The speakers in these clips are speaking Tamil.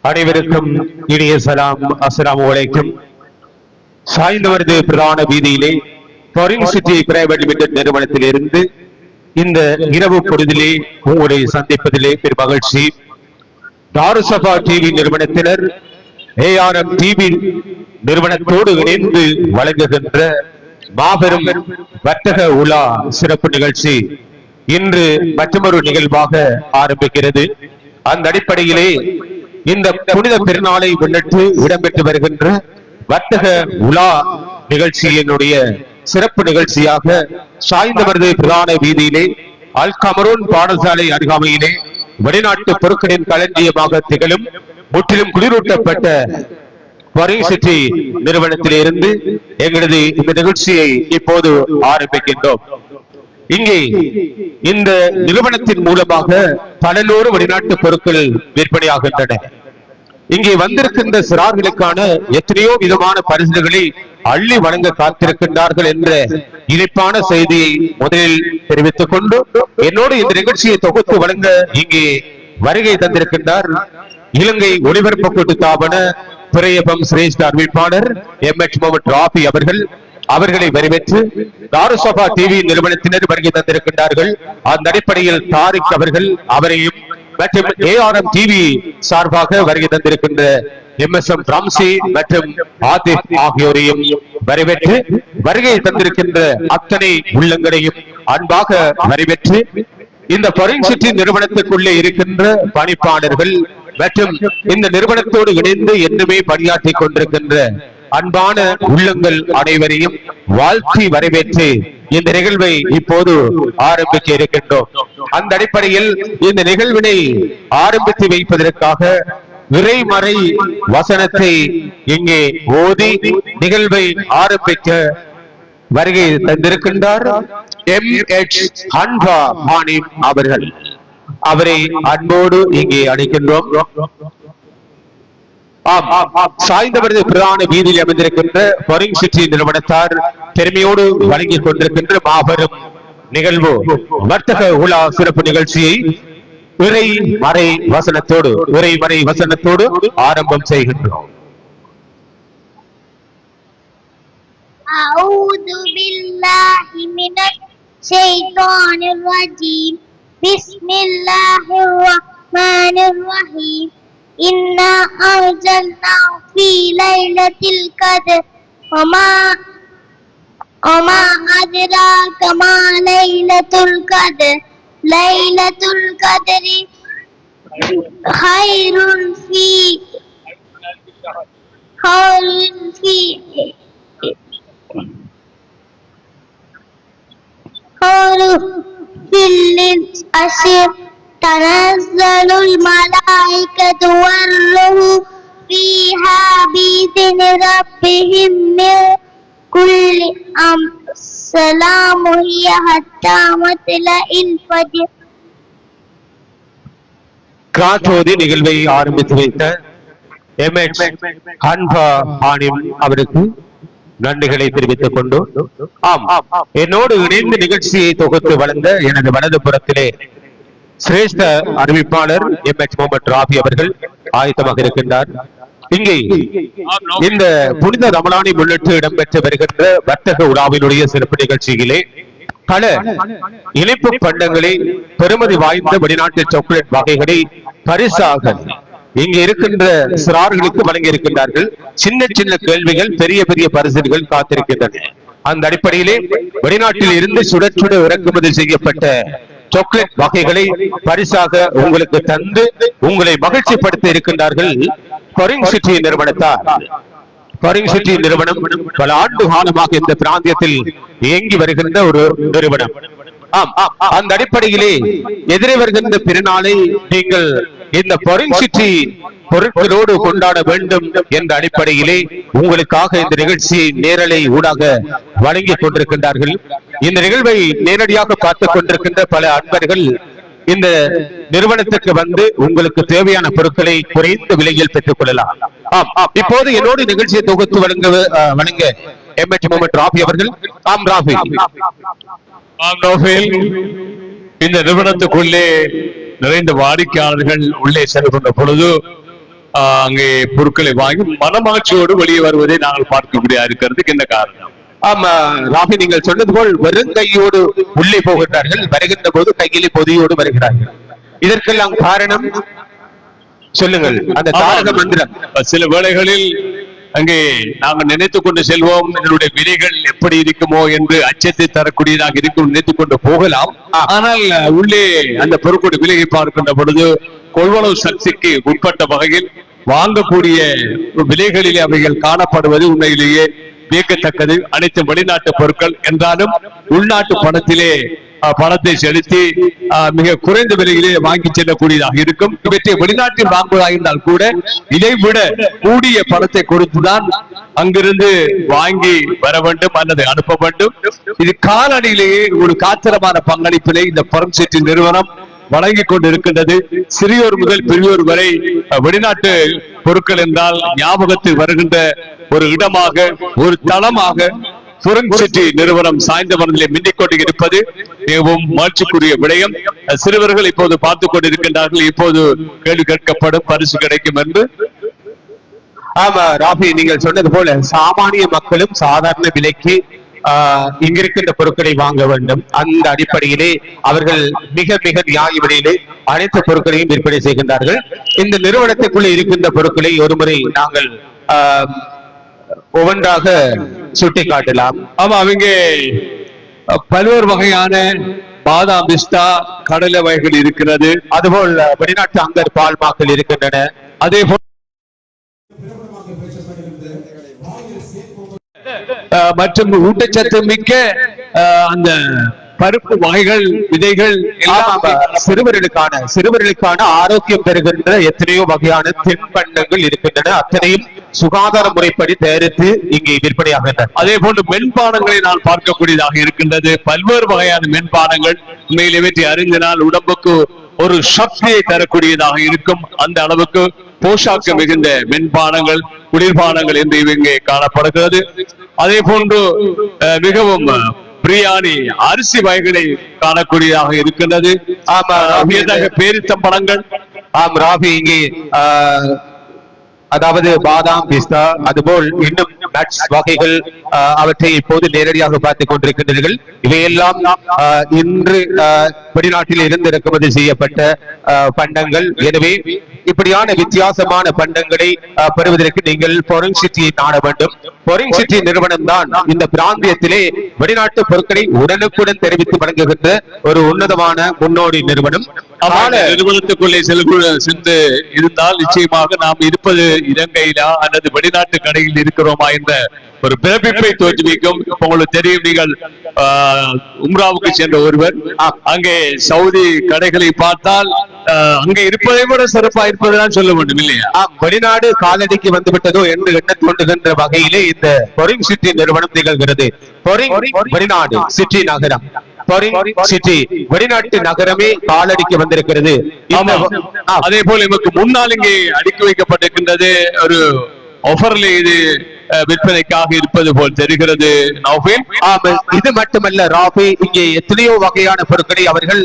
அனைவருக்கும் இனிய சலாம். அஸ்ஸலாமு அலைக்கும். சாய்ந்தவரது பிரதான வீதியிலே ஃபாரின் சிட்டி பிரைவேட் லிமிடெட் நிறுவனத்தில் இருந்து இந்த இரவு பொழுதிலே உங்களை சந்திப்பதிலே பெரும் மகிழ்ச்சி. தாருசபா டிவி நிறுவனத்தினர் ஏஆர்எம் டிவி நிறுவனத்தோடு இணைந்து வழங்குகின்ற மாபெரும் வர்த்தக உலா சிறப்பு நிகழ்ச்சி இன்று மற்றொரு நிகழ்வாக ஆரம்பிக்கிறது. அந்த அடிப்படையிலே இந்த புனித பெருநாளை முன்னிட்டு இடம்பெற்று வருகின்ற வர்த்தக உலா நிகழ்ச்சியினுடைய சிறப்பு நிகழ்ச்சியாக சாய்ந்தவரது பிரதான வீதியிலே அல் கமரூன் பாடசாலை அருகாமையிலே வெளிநாட்டு பொருட்களின் களஞ்சியமாக திகழும் முற்றிலும் குளிரூட்டப்பட்ட ஃபாரின் சிட்டி நிறுவனத்திலிருந்து எங்களது இந்த நிகழ்ச்சியை இப்போது ஆரம்பிக்கின்றோம். இங்கே இந்த நிறுவனத்தின் மூலமாக பலநூறு வெளிநாட்டு பொருட்கள் விற்பனையாகின்றன. இங்கே வந்திருக்கின்ற சிறார்களுக்கான எத்தனையோ விதமான பரிசுகளை அள்ளி வழங்க காத்திருக்கின்றார்கள் என்ற இனிப்பான செய்தியை முதலில் தெரிவித்துக் கொண்டு என்னோடு இந்த நிகழ்ச்சியை தொகுத்து வழங்க இங்கே வருகை தந்திருக்கின்றார் இலங்கை ஒலிபரப்பு கூட்டுத்தாபன பிரேயபம் சிரேஷ்ட அறிவிப்பாளர் எம்எச் முகமது ராபி அவர்களை வரவேற்று தாருசபா டிவி நிறுவனத்தினர் வருகை தந்திருக்கின்றார்கள். அந்த அடிப்படையில் தாரிக் அவரையும் மற்றும் ஏஆர்எம் டிவி சார்பாக வருகை தந்திருக்கின்ற எம்எஸ்எம் ராம்சி மற்றும் ஆதிப் ஆகியோரையும் வரவேற்று வருகை தந்திருக்கின்ற அத்தனை உள்ளங்களையும் அன்பாக வரவேற்று இந்த ஃபாரின் சிட்டி நிறுவனத்துக்குள்ளே இருக்கின்ற பணிப்பாளர்கள் மற்றும் இந்த நிறுவனத்தோடு இணைந்து என்னுமே பணியாற்றிக் கொண்டிருக்கின்ற அன்பான உள்ளங்கள் அனைவரையும் வாழ்த்தி வரவேற்று இந்த நிகழ்வை இப்போது ஆரம்பிக்க இருக்கின்றோம். அந்த அடிப்படையில் இந்த நிகழ்வினை ஆரம்பித்து வைப்பதற்காக இறைமறை வசனத்தை இங்கே ஓதி நிகழ்வை ஆரம்பிக்க வருகை தந்திருக்கின்றார் எம்எச் ஹன்ஃபா மானிம் அவர்கள். அவரை அன்போடு இங்கே அழைக்கின்றோம். சாய்ந்தவரது பிரதான வீதியில் அமைந்திருக்கின்ற ஃபாரின் சிட்டி நிறுவனத்தார் பெருமையோடு வழங்கிக் கொண்டிருக்கின்ற மாபெரும் நிகழ்வு வர்த்தக உலா சிறப்பு நிகழ்ச்சியை இறைமறை வசனத்தோடு ஆரம்பம் செய்கின்றோம். அஊது பில்லாஹி மினஷ் ஷைத்தானிர் ரஜீம். பிஸ்மில்லாஹிர் ரஹ்மானிர் ரஹீம். إنا أنزلناه في ليلة القدر وما أدراك ما ليلة القدر. ليلة القدر خير في الأشر. تنزل الملائكة والروح فيها بإذن ربهم من كل أمر. سلام هي حتى مطلع الفجر. காற்றோதி நிகழ்வை ஆரம்பித்து வைத்த எம்எச் ஹன்ஃபா மானிம் அவருக்கு நன்றிகளை தெரிவித்துக் கொண்டு என்னோடு இணைந்து நிகழ்ச்சியை தொகுத்து வழங்க எனது வலது புறத்திலே சிரேஷ்ட அறிவிப்பாளர் எம்எச் முகமது ராபி அவர்கள் ஆயத்தமாக இருக்கின்றார். இங்கே இந்த புனித ரமலானை முன்னிட்டு இடம்பெற்று வருகின்ற வர்த்தக உலாவினுடைய சிறப்பு நிகழ்ச்சியிலே பல இனிப்பு பண்டங்களை பெருமதி வாய்ந்த வெளிநாட்டு சாக்லேட் வகைகளை பரிசாக இங்க இருக்கின்ற சிறார்களுக்கு வழங்கி இருக்கின்றார்கள். சின்ன சின்ன கேள்விகள், பெரிய பெரிய பரிசுகள் காத்திருக்கின்றன. அந்த அடிப்படையிலே வெளிநாட்டில் இருந்து சுட சுட இறக்குமதி செய்யப்பட்ட சாக்லேட் வகைகளை பரிசாக உங்களுக்கு தந்து உங்களை மகிழ்ச்சிப்படுத்த இருக்கின்றார்கள் ஃபாரின் சிட்டி நிறுவனத்தார். ஃபாரின் சிட்டி நிறுவனம் பல ஆண்டு காலமாக இந்த பிராந்தியத்தில் இயங்கி வருகின்ற ஒரு நிறுவனம். அந்த அடிப்படையிலே எதிரே வருகின்ற பெருநாளை நீங்கள் இந்த ஃபாரின் சிட்டி பொருட்களோடு கொண்டாட வேண்டும் என்ற அடிப்படையிலே உங்களுக்காக இந்த நிகழ்ச்சியை நேரலை ஊடாக வழங்கிக் கொண்டிருக்கின்றார்கள். இந்த நிகழ்வை நேரடியாக பார்த்துக் கொண்டிருக்கின்ற பல அன்பர்கள் இந்த நிறுவனத்துக்கு வந்து உங்களுக்கு தேவையான பொருட்களை குறைந்த விலையில் பெற்றுக் கொள்ளலாம். இப்போது என்னோடு நிகழ்ச்சியை தொகுத்து வழங்க எம்எச் முகமது ராபி அவர்கள். ராபி இந்த நிறுவனத்துக்குள்ளே நிறைந்த வாடிக்கையாளர்கள் உள்ளே செல்கின்ற பொழுது அங்கே பொருட்களை வாங்கி மனமாட்சியோடு வெளியே வருவதை நாங்கள் பார்க்கக்கூடிய இருக்கிறதுக்கு என்ன காரணம்? ஆமா ராபி, நீங்கள் சொன்னது போல் வெறும் கையோடு உள்ளே போகிறார்கள், வருகின்ற போது கையிலே பொதியோடு வருகிறார்கள். இதற்கெல்லாம் காரணம் சொல்லுங்கள், அந்த தாரக மந்திரம். சில வேளைகளில் அங்கே நாங்கள் நினைத்துக் கொண்டு செல்வோம், இதனுடைய விலைகள் எப்படி இருக்குமோ என்று அச்சத்தை தரக்கூடியதாக இருக்கும் நினைத்துக் கொண்டு போகலாம். ஆனால் உள்ளே அந்த பொருட்களுடைய விலையை பார்க்கின்ற பொழுது கொள்வனவு சக்திக்கு உட்பட்ட வகையில் வாங்கக்கூடிய விலைகளிலே அவைகள் காணப்படுவது உண்மையிலேயே வியக்கத்தக்கது. அனைத்து வெளிநாட்டு பொருட்கள் என்றாலும் உள்நாட்டு பணத்திலே பணத்தை செலுத்தி மிக குறைந்த விலையிலே வாங்கி செல்லக்கூடியதாக இருக்கும். இவற்றை வெளிநாட்டில் வாங்குவதாக இருந்தால் கூட இதைவிட கூடிய பணத்தை கொடுத்துதான் அங்கிருந்து வாங்கி வர வேண்டும் அல்லது அனுப்ப வேண்டும். இது காலடியிலேயே ஒரு காத்திரமான பங்களிப்பினை இந்த பரம்சிட்டி நிறுவனம் வழங்கி கொண்டிருக்கின்றது. சிறியோர் முதல் பெரியோர் வரை வெளிநாட்டு பொருட்கள் என்றால் ஞாபகத்தில் வருகின்ற ஒரு இடமாக, ஒரு தளமாக சிட்டி நிறுவனம் சாய்ந்த மனதிலே மின்னிக் கொண்டு இருப்பது மிகவும் மகிழ்ச்சிக்குரிய விடயம். சிறுவர்கள் இப்போது பார்த்துக் கொண்டிருக்கின்றார்கள், இப்போது கேள்வி கேட்கப்படும், பரிசு கிடைக்கும் என்று. ஆமா ராபி, நீங்கள் சொன்னது போல சாமானிய மக்களும் சாதாரண விலைக்கு இங்கிருக்கின்ற பொருட்களை வாங்க வேண்டும். அந்த அடிப்படையிலே அவர்கள் மிக மிக நியாய விலையிலே அனைத்து பொருட்களையும் விற்பனை செய்கின்றார்கள். இந்த நிறுவனத்துக்குள்ளே இருக்கின்ற பொருட்களை ஒருமுறை நாங்கள் ஒவ்வொன்றாக சுட்டி காட்டலாம். ஆமா, அவங்க பல்வேறு வகையான பாதாம், பிஸ்தா, கடலை வகைகள் இருக்கிறது. அதுபோல் வெளிநாட்டு அங்கர் பால்மாக்கள் இருக்கின்றன. அதே போல் மற்றும் ஊட்டச்சத்து மிக்க அந்த பருப்பு வகைகள், விதைகள் எல்லாம் சிறுவர்களுக்கான ஆரோக்கியம் பெறுகின்ற எத்தனையோ வகையான தின்பண்டங்கள் இருக்கின்றன. அத்தனையும் சுகாதார முறைப்படி தயாரித்து இங்கே விற்பனையாகின்றன. அதே போன்று மென்பானங்களை நான் பார்க்கக்கூடியதாக இருக்கின்றது. பல்வேறு வகையான மென்பானங்கள் உண்மையிலே அறிந்தினால் உடம்புக்கு ஒரு சக்தியை தரக்கூடியதாக இருக்கும். அந்த அளவுக்கு போஷாக்கு மிகுந்த மென்பானங்கள், குளிர்பானங்கள் என்று இங்கே காணப்படுகிறது. அதே போன்று மிகவும் பிரியாணி அரிசி வகைகளை காணக்கூடியதாக இருக்கின்றது. பேரித்தம்பழங்கள். ஆம் ராபி, இங்கே அதாவது பாதாம், பிஸ்தா, அதுபோல் இன்னும் நட்ஸ் வகைகள் அவற்றை இப்போது நேரடியாக பார்த்துக் கொண்டிருக்கின்றீர்கள். இவையெல்லாம் இன்று வெளிநாட்டில் இருந்து இறக்குமதி செய்யப்பட்ட பண்டங்கள். எனவே இப்படியான வித்தியாசமான பண்டங்களை பெறுவதற்கு நீங்கள் ஃபாரின் சிட்டியை நாட வேண்டும். ஃபாரின் சிட்டி நிறுவனம் தான் இந்த பிராந்தியத்திலே வெளிநாட்டு பொருட்களை உடனுக்குடன் தெரிவித்து வழங்குகின்ற ஒரு உன்னதமான முன்னோடி நிறுவனம். நிறுவனத்துக்குள்ளே சென்று இருந்தால் நிச்சயமாக நாம் இருப்பது இலங்கையிலா அல்லது வெளிநாட்டு கடையில் இருக்கிறோமா என்ற ஒரு பிறப்பிப்பை தோற்றுவிக்கும். உங்களுக்கு தெரியும், நீங்கள் உம்ராவுக்கு சென்ற ஒருவர் அங்கே சவுதி கடைகளை பார்த்தால் அங்கே இருப்பதை விட சிறப்பா இருப்பதுதான் சொல்ல வேண்டும், இல்லையா? வெளிநாடு காலடிக்கு வந்து விட்டதோ என்று எண்ண தோன்றுகின்ற வகையிலே இந்த ஃபாரின் சிட்டி நிறுவனம் திகழ்கிறது. வெளிநாடு சிட்டி நகரம், சிட்டி வெளிநாட்டு நகரமே காலடிக்கு வந்திருக்கிறது. அதே போல நமக்கு முன்னால் இங்கே அடுக்கி வைக்கப்பட்டிருக்கின்றது ஒரு ஆஃபர்ல இது விற்பனைக்காக இருப்பது போல் தெரிகிறது. இது மட்டுமல்ல ராபி, இங்கே எத்தனையோ வகையான பொருட்களை அவர்கள்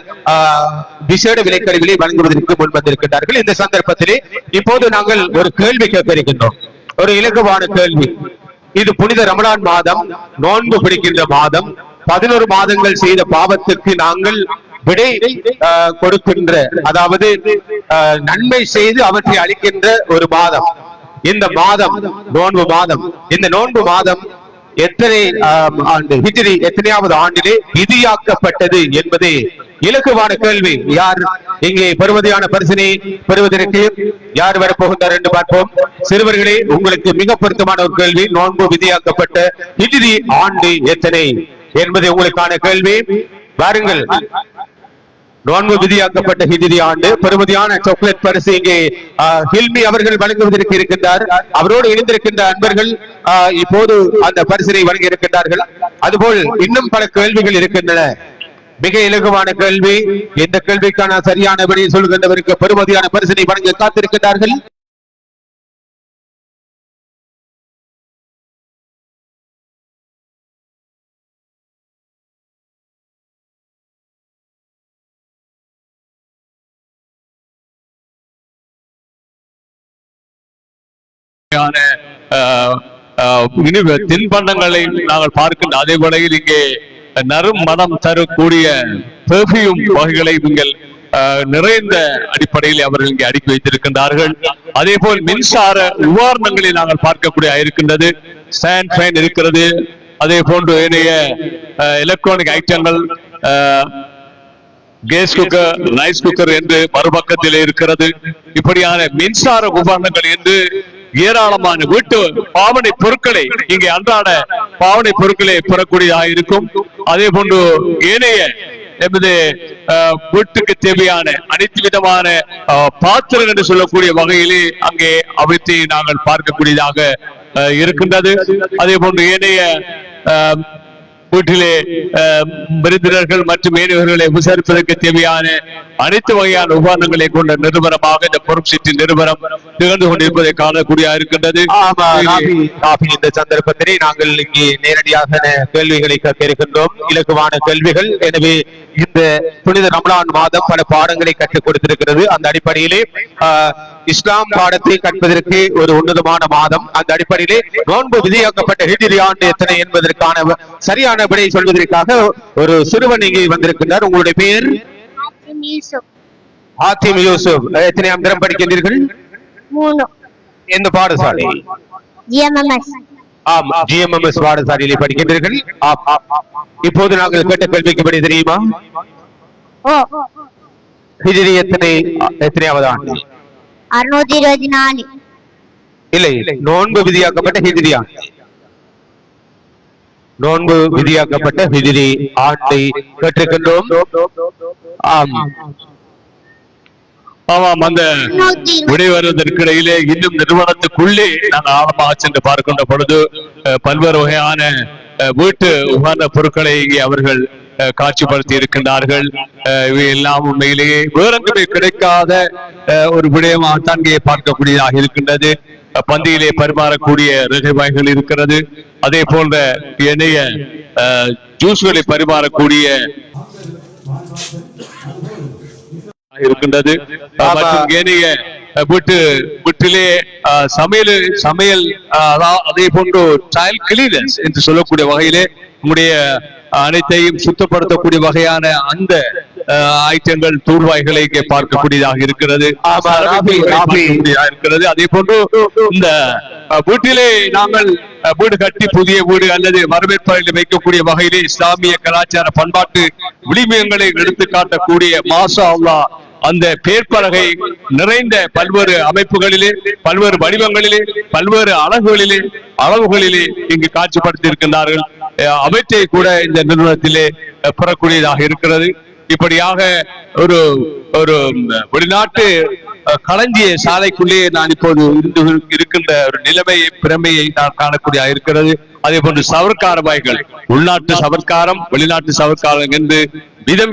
விசேட விலைக்கருவிலே வழங்குவதற்கு முன் வந்திருக்கிறார்கள். இந்த சந்தர்ப்பத்திலே இப்போது நாங்கள் ஒரு கேள்வி கேட்க இருக்கின்றோம், ஒரு இலகுவான கேள்வி. இது புனித ரமலான் மாதம், நோன்பு பிடிக்கின்ற மாதம். 11 மாதங்கள் செய்த பாவத்திற்கு நாங்கள் விடை கொடுக்கின்ற, அதாவது நன்மை செய்து அவற்றை அளிக்கின்ற ஒரு மாதம் இந்த மாதம், நோன்பு மாதம். இந்த நோன்பு மாதம் எத்தனை ஆண்டு ஹிஜ்ரி, எத்தனையாவது ஆண்டிலே விதியாக்கப்பட்டது என்பதே இலகுவான கேள்வி. யார் இங்கே பெறுமதியான பரிசினை பெறுவதற்கு யார் வரப்போகின்றார் என்று பார்ப்போம். சிறுவர்களே, உங்களுக்கு மிக பொருத்தமான ஒரு கேள்வி. நோன்பு விதியாக்கப்பட்ட ஹிஜ்ரி ஆண்டு எத்தனை என்பது உங்களுக்கான கேள்வி. வாருங்கள். நோன்பு விதியாக்கப்பட்ட ஹிஜ்ரி ஆண்டு. பெறுமதியான சாக்லேட் பரிசு இங்கே ஹில்மி அவர்கள் வழங்குவதற்கு இருக்கின்றார். அவரோடு இணைந்திருக்கின்ற அன்பர்கள் இப்போது அந்த பரிசினை வழங்கி இருக்கின்றார்கள். அதுபோல் இன்னும் பல கேள்விகள் இருக்கின்றன. மிக இலகுவான கேள்வி. இந்த கேள்விக்கான சரியான விடையை சொல்கின்றவருக்கு பெறுமதியான பரிசினை வழங்க காத்திருக்கின்றார்கள். வகையான தின்பண்டங்களை நாங்கள் பார்க்கின்ற அதே வேளையில் இங்கே நறும் மனம் தரக்கூடிய பெர்ஃபியூம் வகைகளை நீங்கள் நிறைந்த அடிப்படையில் அவர்கள் இங்கே அடுக்கி வைத்திருக்கின்றார்கள். அதே போல் மின்சார உபகரணங்களை நாங்கள் பார்க்கக்கூடிய இருக்கின்றது. ஸ்டாண்ட் ஃபேன் இருக்கிறது. அதே போன்று ஏனைய எலக்ட்ரானிக் ஐட்டங்கள், கேஸ் குக்கர், ரைஸ் குக்கர் என்று மறுபக்கத்தில் இருக்கிறது. இப்படியான மின்சார உபகரணங்கள் என்று ஏராளமான வீட்டு பாவனை பொருட்களை இங்கே அன்றாட பாவனை பொருட்களை பெறக்கூடியதாக இருக்கும். அதே போன்று ஏனைய என்பது வீட்டுக்கு தேவையான அனைத்து விதமான பாத்திரம் என்று சொல்லக்கூடிய வகையிலே அங்கே அவற்றை நாங்கள் பார்க்கக்கூடியதாக இருக்கின்றது. அதே போன்று ஏனைய வீட்டிலே விருந்தினர்கள் மற்றும் ஏனையவர்களை விசாரிப்பதற்கு தேவையான அனைத்து வகையான உபகரணங்களை கொண்ட நிறுவனமாக இந்த பொருட்சிட்டி நிறுவனம் திகழ்ந்து கொண்டிருப்பதை காணக்கூடிய இருக்கின்றது. இந்த சந்தர்ப்பத்திலே நாங்கள் இங்கே நேரடியாக கேள்விகளை கேட்க இருக்கின்றோம், இலகுவான கேள்விகள். எனவே இந்த புனித ரமலான் மாதம் பல பாடங்களை கற்றுக் கொடுத்திருக்கிறது. அந்த அடிப்படையிலே இஸ்லாம் பாடத்தை கற்பதற்கு ஒரு உன்னதமான மாதம். அந்த அடிப்படையிலே நோன்பு விதியாக்கப்பட்ட ஹிஜ்ரி ஆண்டு எத்தனை என்பதற்கான சரியான விடையை சொல்வதற்காக ஒரு சிறுவன் இங்கே வந்திருக்கின்றார். உங்களுடைய பெயர்? ஆத்திம் யூசுப். எத்தனையாம் தரம் படிக்கின்றீர்கள்? 3. எந்த பாடசாலை? GMMS. ஆம், GMMS பாடசாலையிலே படிக்கின்றீர்கள். இப்போது நாங்கள் கேட்ட கேள்விக்கு விடை தெரியுமா? ஹிஜ்ரி எத்தனையாவது ஆண்டு? 624. இல்லை, நோன்பு விதியாக்கப்பட்ட ஹிஜ்ரி ஆண்டு. நோன்பு விதியாக்கப்பட்ட ஹிஜ்ரி ஆண்டை கேட்டிருக்கின்றோம். ஆமாம், அந்த விடை வருவதற்கிடையிலே இன்னும் நிறுவனத்துக்குள்ளே நாங்கள் ஆழமாக சென்று பார்க்கின்ற பொழுது பல்வேறு வகையான வீட்டு உபகரண பொருட்களை இங்கே அவர்கள் காட்சிப்படுத்தி இருக்கின்றார்கள். இவை எல்லாம் உண்மையிலேயே வேறெங்குமே கிடைக்காத ஒரு விடயமாகத்தான் இங்கே பார்க்கக்கூடியதாக இருக்கின்றது. பந்தியிலே பரிமாறக்கூடிய ரகவாய்கள் இருக்கிறது. அதே போன்ற எண்ணெய ஜூஸ்களை பரிமாறக்கூடிய இருக்கின்றது. மற்றும் ஏனைய வீட்டிலே சமையல் அதே போன்று சைல்ட் கிளீனர்ஸ் என்று சொல்லக்கூடிய வகையிலே உங்களுடைய அனைத்தையும் சுத்தப்படுத்தக்கூடிய வகையான அந்த ஐட்டங்கள் தூர்வாய்களை இங்கே பார்க்கக்கூடியதாக இருக்கிறது. அதே போன்று இந்த வீட்டிலே நாங்கள் வீடு கட்டி புதிய வீடு அல்லது வரவேற்பறையில் வைக்கக்கூடிய வகையிலே இஸ்லாமிய கலாச்சார பண்பாட்டு விளிம்பங்களை எடுத்து காட்டக்கூடிய மாஷா அல்லாஹ் அந்த பேர்பலகை நிறைந்த பல்வேறு அமைப்புகளிலே, பல்வேறு வடிவங்களிலே, பல்வேறு அளவுகளிலே இங்கு காட்சிப்படுத்தி இருக்கின்றார்கள். அவற்றை கூட இந்த நிறுவனத்திலே பெறக்கூடியதாக இருக்கிறது. இப்படியாக ஒரு வெளிநாட்டு களஞ்சிய சாலைக்குள்ளே நான் இப்போது இருக்கின்ற ஒரு பிரமையை நான் காணக்கூடிய இருக்கிறது. அதே போன்று சவர்க்கார வாய்கள், உள்நாட்டு சவர்க்காரம், வெளிநாட்டு சவர்க்காரம் என்று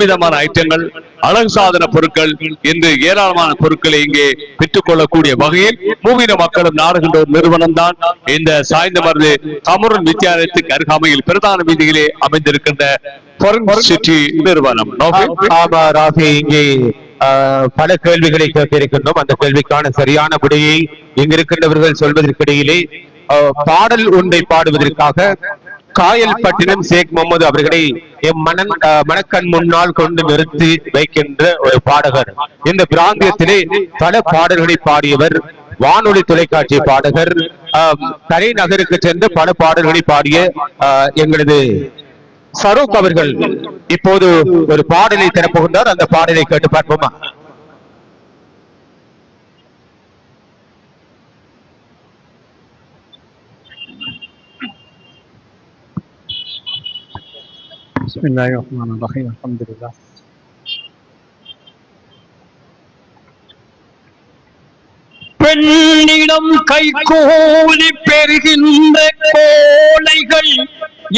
விதமான ஐட்டங்கள், அழகு சாதன பொருட்கள் என்று ஏராளமான பொருட்களை இங்கே பெற்றுக் கொள்ளக்கூடிய வகையில் மூவின மக்களும் நாடுகின்ற ஒரு நிறுவனம் தான் இந்த சாய்ந்தமருது கமருன் வித்தியாலயத்துக்கு அருகாமையில் பிரதான வீதியிலே அமைந்திருக்கின்ற சிட்டி நிறுவனம். இங்கே பல கேள்விகளை கேட்க இருக்கின்றோம். அந்த கேள்விக்கான சரியான விடையை இங்கிருக்கின்றவர்கள் சொல்வதற்கிடையிலே பாடல் ஒன்றை பாடுவதற்காக காயல்பட்டினம் ஷேக் முகமது அவர்களை மனக்கண் முன்னால் கொண்டு நிறுத்தி வைக்கின்ற ஒரு பாடகர். இந்த பிராந்தியத்திலே பல பாடல்களை பாடியவர், வானொலி தொலைக்காட்சி பாடகர், கரை நகருக்கு சென்று பல பாடல்களை பாடிய எங்களது சரோக் அவர்கள் இப்போது ஒரு பாடலை தரப்போகின்றார். அந்த பாடலை கேட்டு பார்ப்போமா? பிஸ்மில்லாஹிர்ரஹ்மானிர்ரஹீம். அல்ஹம்துலில்லாஹ். பெண்ணிடம் கைகூலி பெறுகின்ற கோழைகள்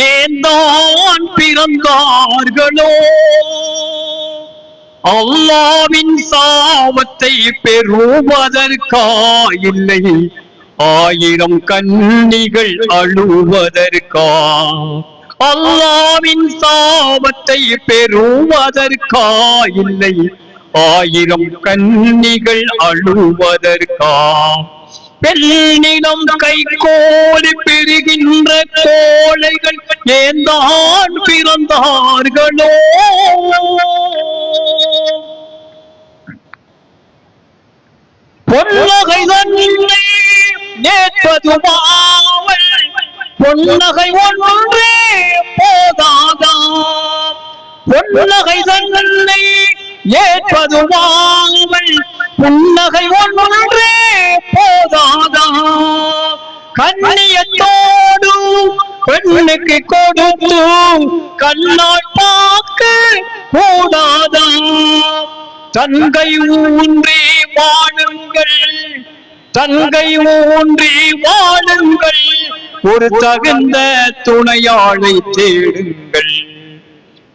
ஏந்தான் பிறந்தார்களோ? அல்லாவின் சாபத்தை பெறுவதற்கா இல்லை, ஆயிரம் கன்னிகள் அழுவதற்கா? அல்லாவின் சாபத்தை பெறுவதற்கா இல்லை, ஆயிரம் கன்னிகள் அழுவதற்கா? பெண்ணிடம் கைகோலி பெறுகின்ற கோழைகள் ஏந்தான் பிறந்தார்களோ. பொன்னகை தன்னை நேர்ப்பதுமாவல் பொன்னகை ஒன்றே போதாதாம். பொன்னகை தன்னை ஏற்பதுமாவல் புன்னகை ஒன்றே போதாதாம். கண்ணியத்தோடு பெண்ணுக்கு கொடுத்து கண்ணால் பார்க்க கூடாதாம். தங்கை ஊன்றி வாழுங்கள், தங்கை ஊன்றி வாழுங்கள், ஒரு தகுந்த துணையாளை தேடுங்கள்.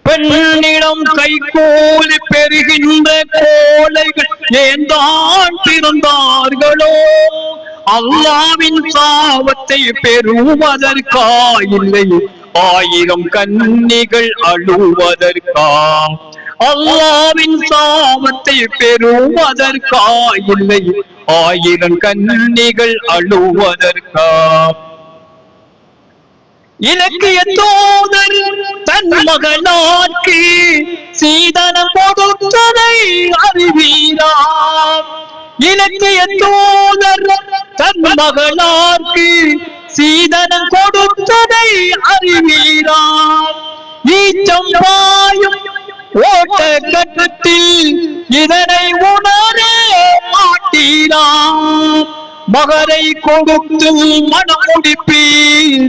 பெண்ணிடம் கைகோலி பெறுகின்ற கோழைகள் ஏந்தான் பிறந்தார்களோ. அல்லாவின் சாபத்தை பெறுவதற்கா இல்லை ஆயிரம் கன்னிகள் அழுவதற்கா. அல்லாவின் சாபத்தை பெறுவதற்கா இல்லை ஆயிரம் கன்னிகள் அழுவதற்கா. இலக்கிய தோதர் தன் மகனார்க்கு சீதனம் கொடுத்ததை அறிவீராம். இலக்கிய தோதர் தன் மகனார்க்கு சீதனம் கொடுத்ததை அறிவீராம். ஈச்சம் பாயும் ஓட்ட கட்டத்தில் இதனை உணர மாட்டீராம். மகரை கொடுத்து மனம் முடிப்பீர்,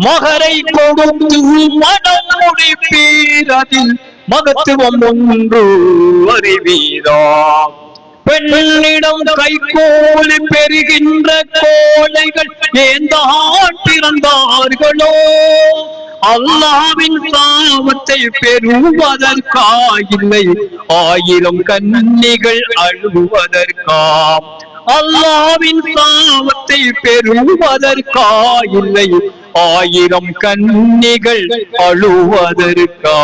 மகரை கொடுத்து மனம் முடிப்பீர், அதில் மகத்துவம் ஒன்று அறிவீராம். பெண்ணிடம் கைகோலி பெறுகின்ற கோழைகள் ஏந்தான் பிறந்தார்களோ. அல்லாவின் சாபத்தை பெறுவதற்கா இல்லை ஆயிரம் கன்னிகள் அழுவதற்கா. அல்லாவின் சாபத்தை பெறுவதற்கா இல்லை ஆயிரம் கன்னிகள் அழுவதற்கா.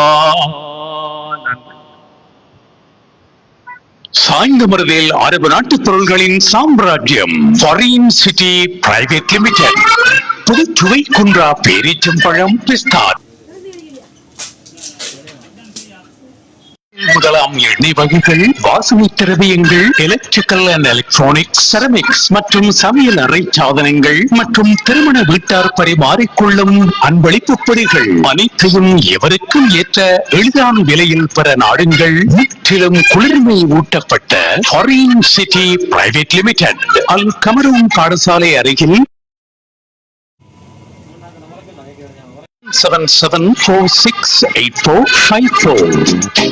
சாய்ந்தமருதில் அரபு நாட்டுப் பொருள்களின் சாம்ராஜ்யம் ஃபாரின் சிட்டி பிரைவேட் லிமிடெட். புதுச்சுவை குன்றா பேரீச்சம்பழம் பிஸ்தா முதலாம் எண்ணெய் வகைகள், வாசனை திரவியங்கள், எலக்ட்ரிக்கல் அண்ட் எலக்ட்ரானிக்ஸ், செரமிக்ஸ் மற்றும் சமையல் அறை சாதனங்கள் மற்றும் திருமண வீட்டார் பரிமாறிக்கொள்ளும் அன்பளிப்பு பொருட்கள் அனைத்தையும் எவருக்கும் ஏற்ற எளிதான விலையில் பெற நாடுங்கள். முற்றிலும் குளிர்மை ஊட்டப்பட்ட ஃபாரின் சிட்டி பிரைவேட் லிமிடெட், அல் கமரூன் பாடசாலை அருகில் 7746845454.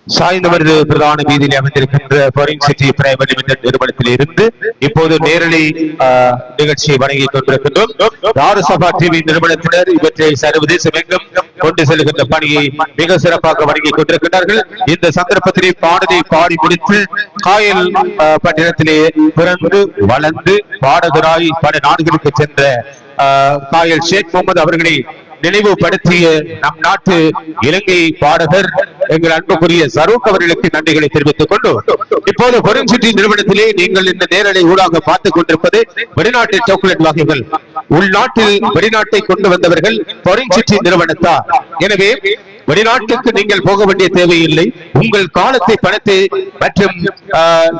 சாய்ந்தமருது பிரதான வீதியில் அமைந்திருக்கின்ற ஃபாரின் சிட்டி பிரைவேட் லிமிடெட் நிறுவனத்தில் இருந்து இப்போது நேரலை நிகழ்ச்சியை வழங்கிக் கொண்டிருக்கின்றோம். தாருசபா டிவி நிறுவனத்தினர் இவற்றை சர்வதேசமெங்கும் கொண்டு செல்கின்ற பணியை மிக சிறப்பாக வழங்கிக் கொண்டிருக்கிறார்கள். இந்த சந்தர்ப்பத்திலே பாடலை பாடி முடித்து காயல் பட்டினத்திலே பிறந்து வளர்ந்து பாடகராய் பல நாடுகளுக்கு சென்ற காயல் ஷேக் முகமது அவர்களை நினைவுபடுத்திய நம் நாட்டு இலங்கை பாடகர் எங்கள் அன்புக்குரிய சரூக் அவர்களுக்கு நன்றிகளை தெரிவித்துக் கொண்டு இப்போது ஃபாரின் சிட்டி நிறுவனத்திலே நீங்கள் இந்த நேரலை ஊடாக பார்த்துக் கொண்டிருப்பது வெளிநாட்டு சாக்லேட் வகைகள். உள்நாட்டில் வெளிநாட்டை கொண்டு வந்தவர்கள் ஃபாரின் சிட்டி நிறுவனத்தார். எனவே வெளிநாட்டுக்கு நீங்கள் போக வேண்டிய தேவையில்லை. உங்கள் காலத்தை பணத்தை மற்றும்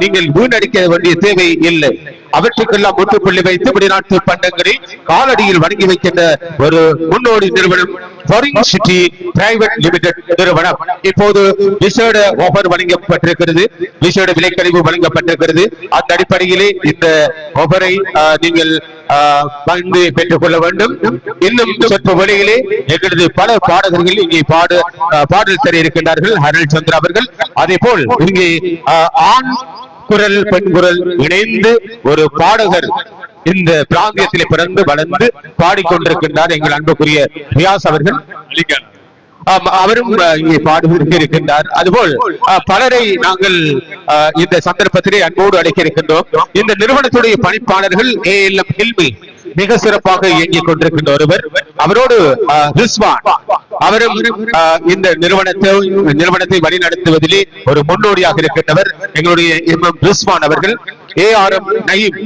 நீங்கள் வீணடிக்க வேண்டிய தேவை இல்லை. அவற்றுக்கெல்லாம் முற்றுப்புள்ளி வைத்து வெளிநாட்டு பண்டங்களை காலடியில் வழங்கி வைக்கின்ற ஒரு முன்னோடி நிறுவனம் ஃபாரின் சிட்டி பிரைவேட் லிமிடெட் நிறுவனம். இப்போது விசேட ஆஃபர் வழங்கப்பட்டிருக்கிறது, விசேட விலைக்கழிவு வழங்கப்பட்டிருக்கிறது. அந்த அடிப்படையிலே இந்த ஆஃபரை நீங்கள் வந்து பெற்றுக் கொள்ள வேண்டும். இன்னும் சொற்ப வழியிலே எங்களது பல பாடகர்கள் இங்கே பாடல் தர இருக்கின்றார்கள். ஹரல் சந்திர அவர்கள், அதே போல் இங்கே ஆண் குரல் பெண் குரல் இணைந்து ஒரு பாடகர் இந்த பிராந்தியத்திலே பிறந்து வளர்ந்து பாடிக்கொண்டிருக்கின்றார் எங்கள் அன்புக்குரிய ரியாஸ் அவர்கள். அவரும் இங்கே பாடுவதற்கு இருக்கின்றார். அதுபோல் பலரை நாங்கள் இந்த சந்தர்ப்பத்திலே அன்போடு அழைக்க இருக்கின்றோம். இந்த நிறுவனத்துடைய பணிப்பாளர்கள் ALM ஹில்மி மிக சிறப்பாக இயங்கிக் கொண்டிருக்கின்ற ஒருவர். அவரோடு ரிஸ்வான் அவரும் இந்த நிறுவனத்தை வழிநடத்துவதிலே ஒரு முன்னோடியாக இருக்கின்றவர் எங்களுடைய ரிஸ்வான் அவர்கள். ARM நயீம்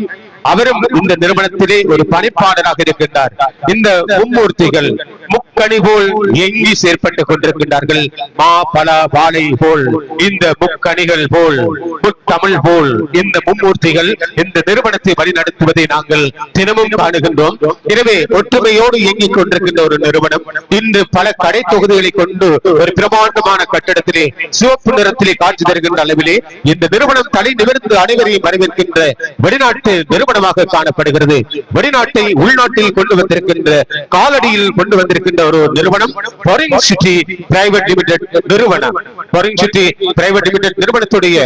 அவரும் இந்த நிறுவனத்திலே ஒரு பணிப்பாளராக இருக்கின்றார். இந்த மும்மூர்த்திகள் முக்கணி போல் எங்கி செயற்பட்டுக் கொண்டிருக்கின்றார்கள். மா பல வாழை போல் இந்த முக்கணிகள் போல் முத்தமிழ் போல் இந்த மும்மூர்த்திகள் இந்த நிறுவனத்தை வழிநடத்துவதை நாங்கள் தினமும் காணுகின்றோம். எனவே ஒற்றுமையோடு இயங்கிக் கொண்டிருக்கின்ற ஒரு நிறுவனம் இன்று பல கடை தொகுதிகளை கொண்டு ஒரு பிரமாண்டமான கட்டடத்திலே சிவப்பு நிறத்திலே காட்சி தருகின்ற அளவிலே இந்த நிறுவனம் தலை நிமிர்ந்து அனைவரையும் வரவேற்கின்ற வெளிநாட்டு நிறுவனமாக காணப்படுகிறது. வெளிநாட்டை உள்நாட்டில் கொண்டு வந்திருக்கின்ற காலடியில் கொண்டு வந்திருக்கின்ற ஒரு நிறுவனம் ஃபாரின் சிட்டி பிரைவேட் லிமிடெட் நிறுவனம். ஃபாரின் சிட்டி பிரைவேட் லிமிடெட் நிறுவனத்துடைய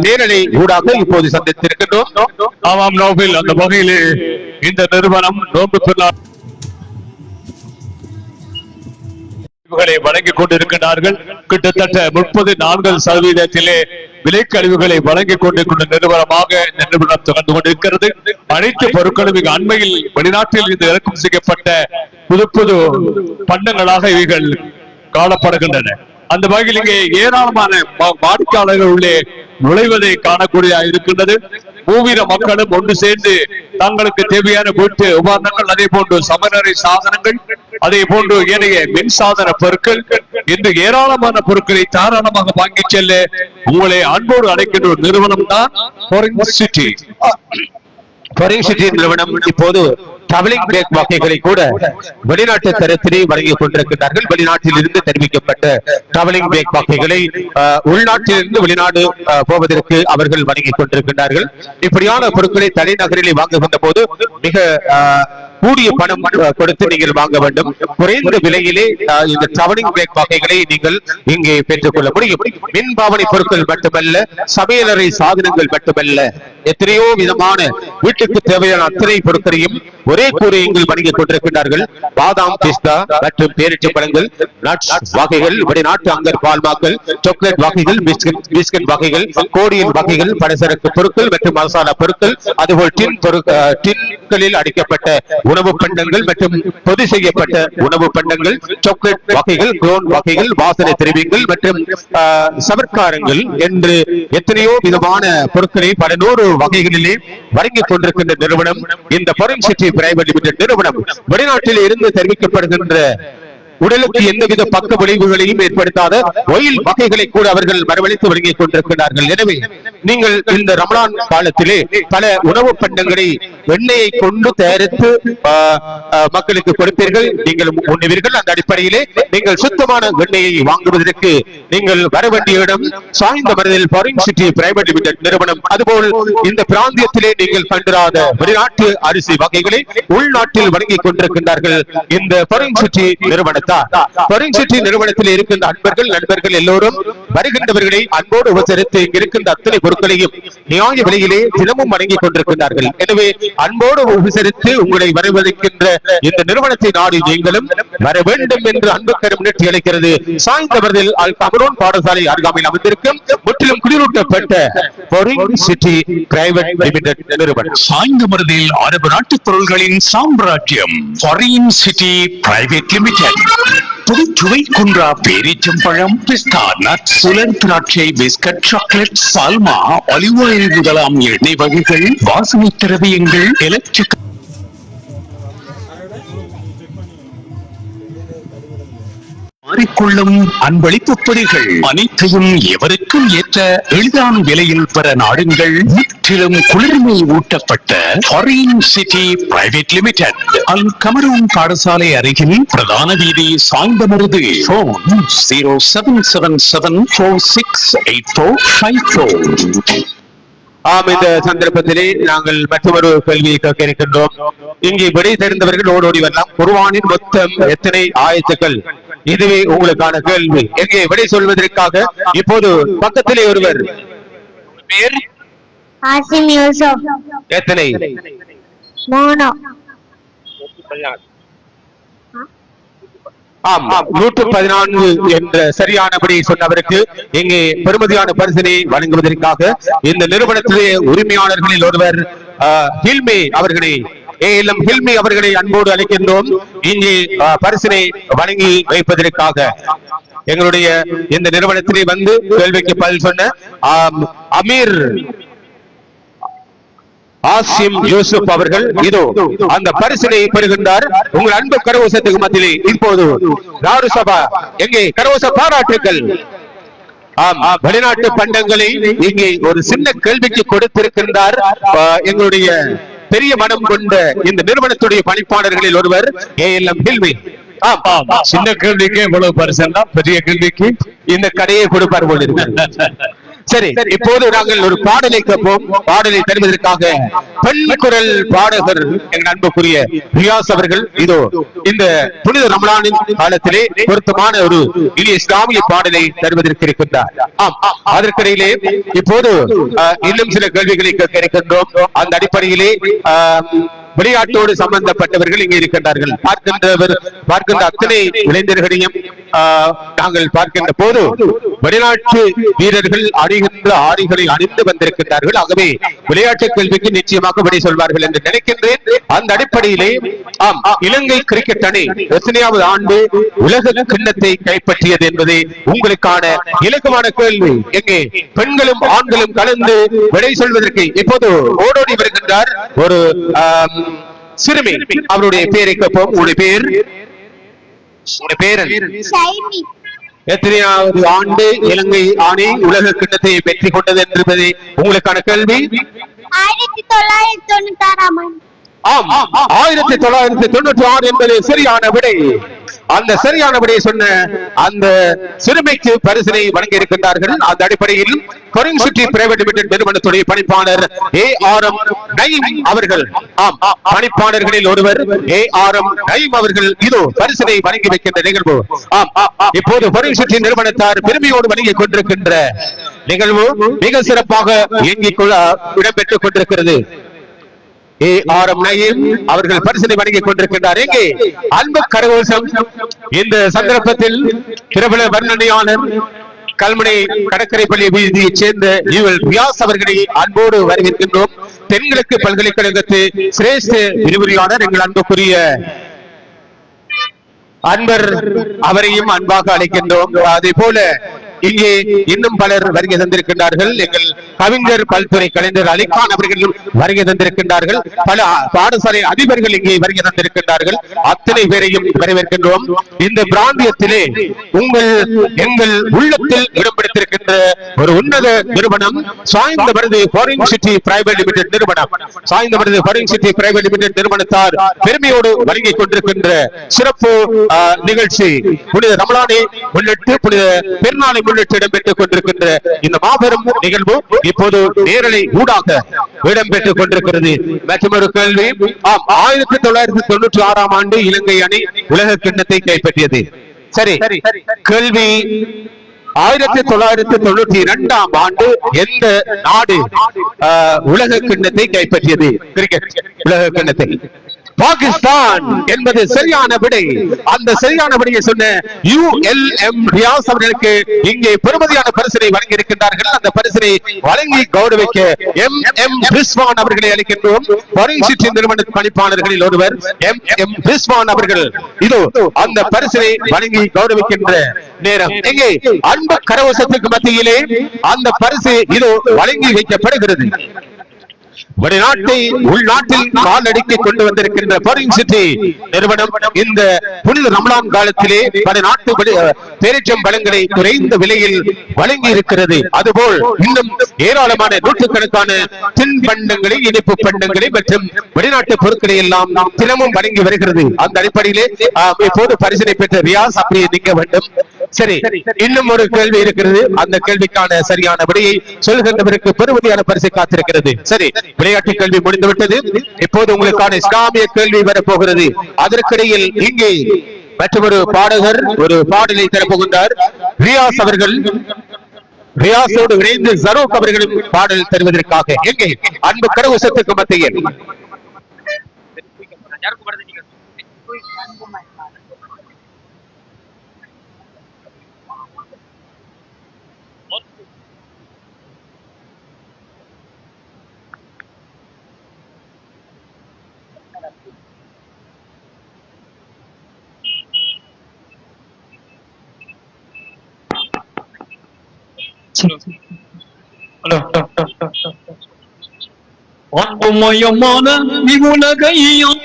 நேரலை ஊடாக இப்போது சந்தித்திருக்கின்றோம். ஆமாம் நோபில், அந்த வகையிலே இந்த நிறுவனம் நோன்பு வழங்கிக் கொண்டிருக்கிறார்கள். கிட்டத்தட்ட 34% விலைக்கழிவுகளை வழங்கிக் கொண்டிருக்கின்ற நிறுவனமாக இந்த நிறுவனம் திகழ்ந்து கொண்டிருக்கிறது. அனைத்து பொருட்களும் இங்கு அண்மையில் வெளிநாட்டில் இருந்து இறக்குமதி செய்யப்பட்ட புது புது பண்டங்களாக இவைகள் காணப்படுகின்றன. அந்த வகையில் இங்கே ஏராளமான வாடிக்கையாளர்கள் உள்ளே நுழைவதை காணக்கூடியதாக இருக்கின்றது. மூவிர மக்களும் ஒன்று சேர்ந்து தங்களுக்கு தேவையான வீட்டு உபகரணங்கள், அதே போன்று சமையலறை சாதனங்கள், அதே போன்று ஏனைய மின் சாதன பொருட்கள் என்று ஏராளமான பொருட்களை தாராளமாக வாங்கி செல்ல உங்களை அன்போடு அழைக்கின்ற ஒரு நிறுவனம் தான் ஃபாரின் சிட்டி. ஃபாரின் சிட்டி நிறுவனம் இப்போது டிராவலிங் பேக் வகைகளை கூட வெளிநாட்டு தரத்திலே வழங்கிக் கொண்டிருக்கிறார்கள். வெளிநாட்டில் இருந்து தெரிவிக்கப்பட்ட டிராவலிங் பேக் வகைகளை உள்நாட்டில் இருந்து வெளிநாடு போவதற்கு அவர்கள் வழங்கிக் கொண்டிருக்கின்றார்கள். இப்படியான பொருட்களை தலைநகரிலே வாங்குகின்ற போது மிக கூடிய பணம் கொடுத்து நீங்கள் வாங்க வேண்டும். குறைந்த விலையிலே இந்த டிராவலிங் பேக் வகைகளை நீங்கள் இங்கே பெற்றுக் கொள்ள முடியும். மின் பாவனை பொருட்கள் மட்டுமல்ல, சமையலறை சாதனங்கள் மட்டுமல்ல, எத்தனையோ விதமான வீட்டுக்கு தேவையான அத்தனை பொருட்களையும் ஒரே கூரையில் வழங்கிக் கொண்டிருக்கிறார்கள். பாதாம், பிஸ்தா மற்றும் பேரிச்சை பழங்கள், நட்ஸ் வகைகள், வெளிநாட்டு அங்கர் பால்மாக்கள், சாக்லேட் வகைகள், பிஸ்கட் வகைகள், கோடியின் வகைகள், பலசரக்கு பொருட்கள் மற்றும் மசாலா பொருட்கள், அதுபோல் டின்களில் அடிக்கப்பட்ட உணவு பண்டங்கள் மற்றும் பொது செய்யப்பட்ட உணவு பண்டங்கள், சாக்லேட் வகைகள், குரோன் வகைகள், வாசனை திரவியங்கள் மற்றும் சவர்க்காரங்கள் என்று எத்தனையோ விதமான பொருட்களை பல நூறு வகைகளிலே வழங்கிக் கொண்டிருக்கின்ற நிறுவனம் இந்த ஃபாரின் சிட்டி பிரைவேட் லிமிடெட் நிறுவனம். வெளிநாட்டில் இருந்து தெரிவிக்கப்படுகின்ற உடலுக்கு எந்தவித பக்க விளைவுகளையும் ஏற்படுத்தாத ஒயில் வகைகளை கூட அவர்கள் வரவழைத்து வழங்கிக் கொண்டிருக்கிறார்கள். எனவே நீங்கள் இந்த ரமலான் காலத்திலே பல உணவு பண்டங்களை எண்ணெயை கொண்டு தயாரித்து மக்களுக்கு கொடுப்பீர்கள், நீங்கள் உண்ணுவீர்கள். அந்த அடிப்படையிலே நீங்கள் சுத்தமான எண்ணெயை வாங்குவதற்கு நீங்கள் வர வேண்டிய இடம் சாய்ந்த மருதில் ஃபாரின் சிட்டி பிரைவேட் லிமிடெட் நிறுவனம். அதுபோல் இந்த பிராந்தியத்திலே நீங்கள் கண்டிராத வெளிநாட்டு அரிசி வகைகளை உள்நாட்டில் வழங்கிக் கொண்டிருக்கின்றார்கள் இந்த ஃபாரின் சிட்டி நிறுவனத்தை. ஃபாரின் சிட்டி நிறுவனத்தில் இருக்கின்ற அன்பர்கள் நண்பர்கள் எல்லோரும் வருகின்றவர்களை அன்போடு உபசரித்து இங்கிருக்கின்ற அத்தனை பொருட்களையும் நியாய விலையிலே தினமும் வழங்கிக் கொண்டிருக்கிறார்கள். எனவே அன்போடு உபசரித்து உங்களை வரவழைக்கின்ற இந்த நிறுவனத்தை நாடி நீங்களும் வர வேண்டும் என்று அன்பு கரம் நீட்டி அழைக்கிறது. சாய்ந்தவர்தில் அல் கமரோன் பாடசாலை அருகாமையில் அமைந்திருக்கும் முற்றிலும் குளிரூட்டப்பட்ட ஃபாரின் சிட்டி பிரைவேட் லிமிடெட் நிறுவனம். சாய்ந்தமருதில் அரபு நாட்டு பொருள்களின் சாம்ராஜ்யம் ஃபாரின் சிட்டி பிரைவேட் லிமிடெட். புதுச்சுவை குன்றா பேரிச்சம்பழம், பிஸ்தா, நட்ஸ், சுழல் திராட்சை, பிஸ்கட், சாக்லேட், சால்மா, ஆலிவ் ஆயில் முதலாம் எண்ணெய் வகைகள், வாசனை திரவியங்கள், எலக்ட்ரிக் மாறிக்கொள்ளும் அன்பளிப்பு பொதிகள் அனைத்தையும் எவருக்கும் ஏற்ற எளிதான விலையில் பெற நாடுங்கள். முற்றிலும் குளிர்மை ஊட்டப்பட்ட ஃபாரின் சிட்டி பிரைவேட் லிமிடெட், அல் கமரூன் பாடசாலை அருகில் பிரதான வீதி, சாய்ந்தமருது. போன் 0777468454. இந்த சந்தர்ப்பத்திலே நாங்கள் மற்றொரு கேள்வியை கேட்க இருக்கின்றோம். இங்கே விடை தெரிந்தவர்கள் ஓடோடி வரலாம். குர்ஆனின் மொத்தம் எத்தனை ஆயத்துக்கள்? இதுவே உங்களுக்கான கேள்வி. எங்கே விடை சொல்வதற்காக இப்போது பக்கத்திலே ஒருவர் பேர் ஆசிம் யூசுப். எத்தனை? 3. 114 என்ற சரியானபடி சொன்னவருக்கு இங்கே பெருமதியான பரிசினை வழங்குவதற்காக இந்த நிறுவனத்திலே உரிமையாளர்களில் ஒருவர் ஹில்மி அவர்களை ஹில்மி அவர்களை அன்போடு அழைக்கின்றோம். இங்கே பரிசினை வழங்கி வைப்பதற்காக எங்களுடைய இந்த நிறுவனத்திலே வந்து கேள்விக்கு பதில் சொன்ன அமீர் ஆசிம் யூசுப் அவர்கள் இதோ அந்த பரிசினை பெறுகின்றார். உங்கள் அன்பு கரகோஷத்துக்கு மத்தியிலே இப்போது ராருசபா எங்கே கரகோஷ பாராட்டுகள். ஆம், வெளிநாட்டு பண்டங்களை இங்கே ஒரு சின்ன கேள்விக்கு கொடுத்திருக்கின்றார் எங்களுடைய பெரிய மனம் கொண்ட இந்த நிறுவனத்துடைய பணிப்பாளர்களில் ஒருவர் ALM ஹில்வி. சின்ன கேள்விக்கு எவ்வளவு பரிசு, பெரிய கேள்விக்கு இந்த கடையை கொடுப்பார் போல இருக்கு. சரி, இப்போது நாங்கள் ஒரு பாடலை கேட்போம். பாடலை தருவதற்காக பெண் குரல் பாடகர் எங்கள் அன்புக்குரிய ரியாஸ் அவர்கள் இதோ இந்த புனித ரமலானின் காலத்திலே பொருத்தமான ஒரு இனிய இஸ்லாமிய பாடலை தருவதற்கு இருக்கின்றார். அதற்கிடையிலே இப்போது இன்னும் சில கேள்விகளை கேட்க இருக்கின்றோம். அந்த அடிப்படையிலே விளையாட்டோடு சம்பந்தப்பட்டவர்கள் இங்கே இருக்கின்றார்கள். பார்க்கின்ற அத்தனை இளைஞர்களையும் நாங்கள் பார்க்கின்ற போது வெளிநாட்டு வீரர்கள் அணிகின்ற ஆடைகளை அணிந்து வந்திருக்கின்றார்கள். ஆகவே விளையாட்டு கேள்விக்கு நிச்சயமாக விடை சொல்வார்கள் என்று நினைக்கின்றேன். அந்த அடிப்படையிலே இலங்கை கிரிக்கெட் அணி எத்தனையாவது ஆண்டு உலக கிண்ணத்தை கைப்பற்றியது என்பது உங்களுக்கான இலக்கமான கேள்வி. எங்கே பெண்களும் ஆண்களும் கலந்து விடை சொல்வதற்கு இப்போது ஓடோடி வருகின்றார் ஒரு சிறுமி. அவருடைய பெயரை கேட்போம். உங்களுடைய பேர்? எத்தனையாவது ஆண்டு இலங்கை அணி உலக கிண்ணத்தை வெற்றி கொண்டது என்பது உங்களுக்கான கேள்வி. 1996 ஆம், 1996 என்பது சரியான விடை. அந்த சரியான விடையை சொன்ன அந்த சிறுமிக்கு பரிசினை வழங்கி இருக்கின்றார்கள். அந்த அடிப்படையில் கொரிங் சிட்டி பிரைவேட் லிமிடெட் நிறுவனத்துடைய பணிப்பாளர் ARM நயீம் அவர்கள், பணிப்பாளர்களில் ஒருவர் ARM நயீம் அவர்கள் இதோ பரிசினை வழங்கி வைக்கின்ற நிகழ்வு. இப்போது கொரிங் சிட்டி நிறுவனத்தார் பெருமையோடு வழங்கிக் கொண்டிருக்கின்ற நிகழ்வு மிக சிறப்பாக இயங்கிக் இடம்பெற்றுக் கொண்டிருக்கிறது. ARM நயீம் அவர்கள் பரிசினை வழங்கிக் கொண்டிருக்கின்றார். எங்கே அன்பு கரகோஷம். இந்த சந்தர்ப்பத்தில் பிரபல வர்ணனையாளர் கல்முனை கடற்கரை பள்ளி வீதியைச் சேர்ந்த ரியாஸ் அவர்களை அன்போடு வரவேற்கின்றோம். தென்கிழக்கு பல்கலைக்கழகத்து சிரேஷ்ட விரிவுரையாளர் எங்கள் அன்புக்குரிய அன்பர் அவரையும் அன்பாக அழைக்கின்றோம். அதே போல இங்கே இன்னும் பலர் வருகை தந்திருக்கின்றார்கள். எங்கள் கவிஞர் பல்துறை கலைஞர் அலிகான் அவர்களும் வருகை தந்திருக்கின்றார்கள். பல பாடசாலை அதிபர்கள் இங்கே வருகை தந்திருக்கின்றார்கள். அத்தனை பேரையும் வரவேற்கின்றோம். இந்த பிராந்தியத்திலே எங்கள் உள்ளத்தில் இடம்பெடுத்திருக்கின்ற ஒரு உன்னத நிறுவனம் சாய்ந்த மருது கொரிங் சிட்டி பிரைவேட் லிமிடெட் நிறுவனம். சாய்ந்த மருது கொரிங் சிட்டி பிரைவேட் லிமிடெட் நிறுவனத்தார் பெருமையோடு வழங்கிக் கொண்டிருக்கின்ற சிறப்பு நிகழ்ச்சி புனித ரமலானை முன்னிட்டு, புனித பெருநாளை முன்னிட்டு இடம்பெற்றுக் கொண்டிருக்கின்ற இந்த மாபெரும் நிகழ்வு இப்போது நேரலை ஊடாக இடம்பெற்றுக் கொண்டிருக்கிறது. மற்றொரு கேள்வி. 1996 ஆண்டு இலங்கை அணி உலக கிண்ணத்தை கைப்பற்றியது. சரி, கேள்வி 1992 ஆண்டு எந்த நாடு உலக கிண்ணத்தை கைப்பற்றியது? கிரிக்கெட் உலக கிண்ணத்தை பாகிஸ்தான் என்பது சரியான விடை. அந்த சரியான விடையை சொன்ன ULM ரியாஸ் அவர்களுக்கு இங்கே பெருமதியான பரிசினை வழங்கி இருக்கின்றார்கள். அந்த பரிசினை வழங்கி கௌரவிக்க MM ரிஸ்வான் அவர்களை அளிக்கின்றோம். கொரிங் சிட்டி நிறுவன பணிப்பாளர்களில் ஒருவர் MM ரிஸ்வான் அவர்கள் இதோ அந்த பரிசினை வழங்கி கௌரவிக்கின்ற நேரம். எங்கே அன்பு கரகோஷத்துக்கு மத்தியிலே அந்த பரிசு இதோ வழங்கி வைக்கப்படுகிறது. வெளிநாட்டை உள்நாட்டில் காலடிக்கு கொண்டு வந்திருக்கின்ற கொரிங் சிட்டி நிறுவனம் இந்த புனித ரமலான் காலத்திலே பல நாட்டு பேரிச்சம் பழங்களை குறைந்த விலையில் வழங்கி இருக்கிறது. அதுபோல் இன்னும் ஏராளமான நூற்றுக்கணக்கான தின்பண்டங்களை, இனிப்பு பண்டங்களை மற்றும் வெளிநாட்டு பொருட்களை எல்லாம் தினமும் வழங்கி வருகிறது. அந்த அடிப்படையிலே இப்போது பரிசினை பெற்ற ரியாஸ் அப்படியே நிற்க வேண்டும். சரி, இன்னும் ஒரு கேள்வி இருக்கிறது. அந்த கேள்விக்கான சரியான விடையை சொல்கின்றவருக்கு பெருமதியான பரிசு காத்திருக்கிறது. சரி, விளையாட்டு கேள்வி முடிந்துவிட்டது. இப்போது உங்களுக்கான இஸ்லாமிய கேள்வி வரப்போகிறது. அதற்கிடையில் இங்கே மற்றொரு பாடகர் ஒரு பாடலை தரப்போகின்றார். ரியாஸ் அவர்கள், ரியாஸோடு இணைந்து ஜரூக் அவர்களும் பாடல் தருவதற்காக எங்கே அன்பு கரகோஷத்துக்கு மத்தியில் Hello. அன்புமயமான இவ்வுலகையும்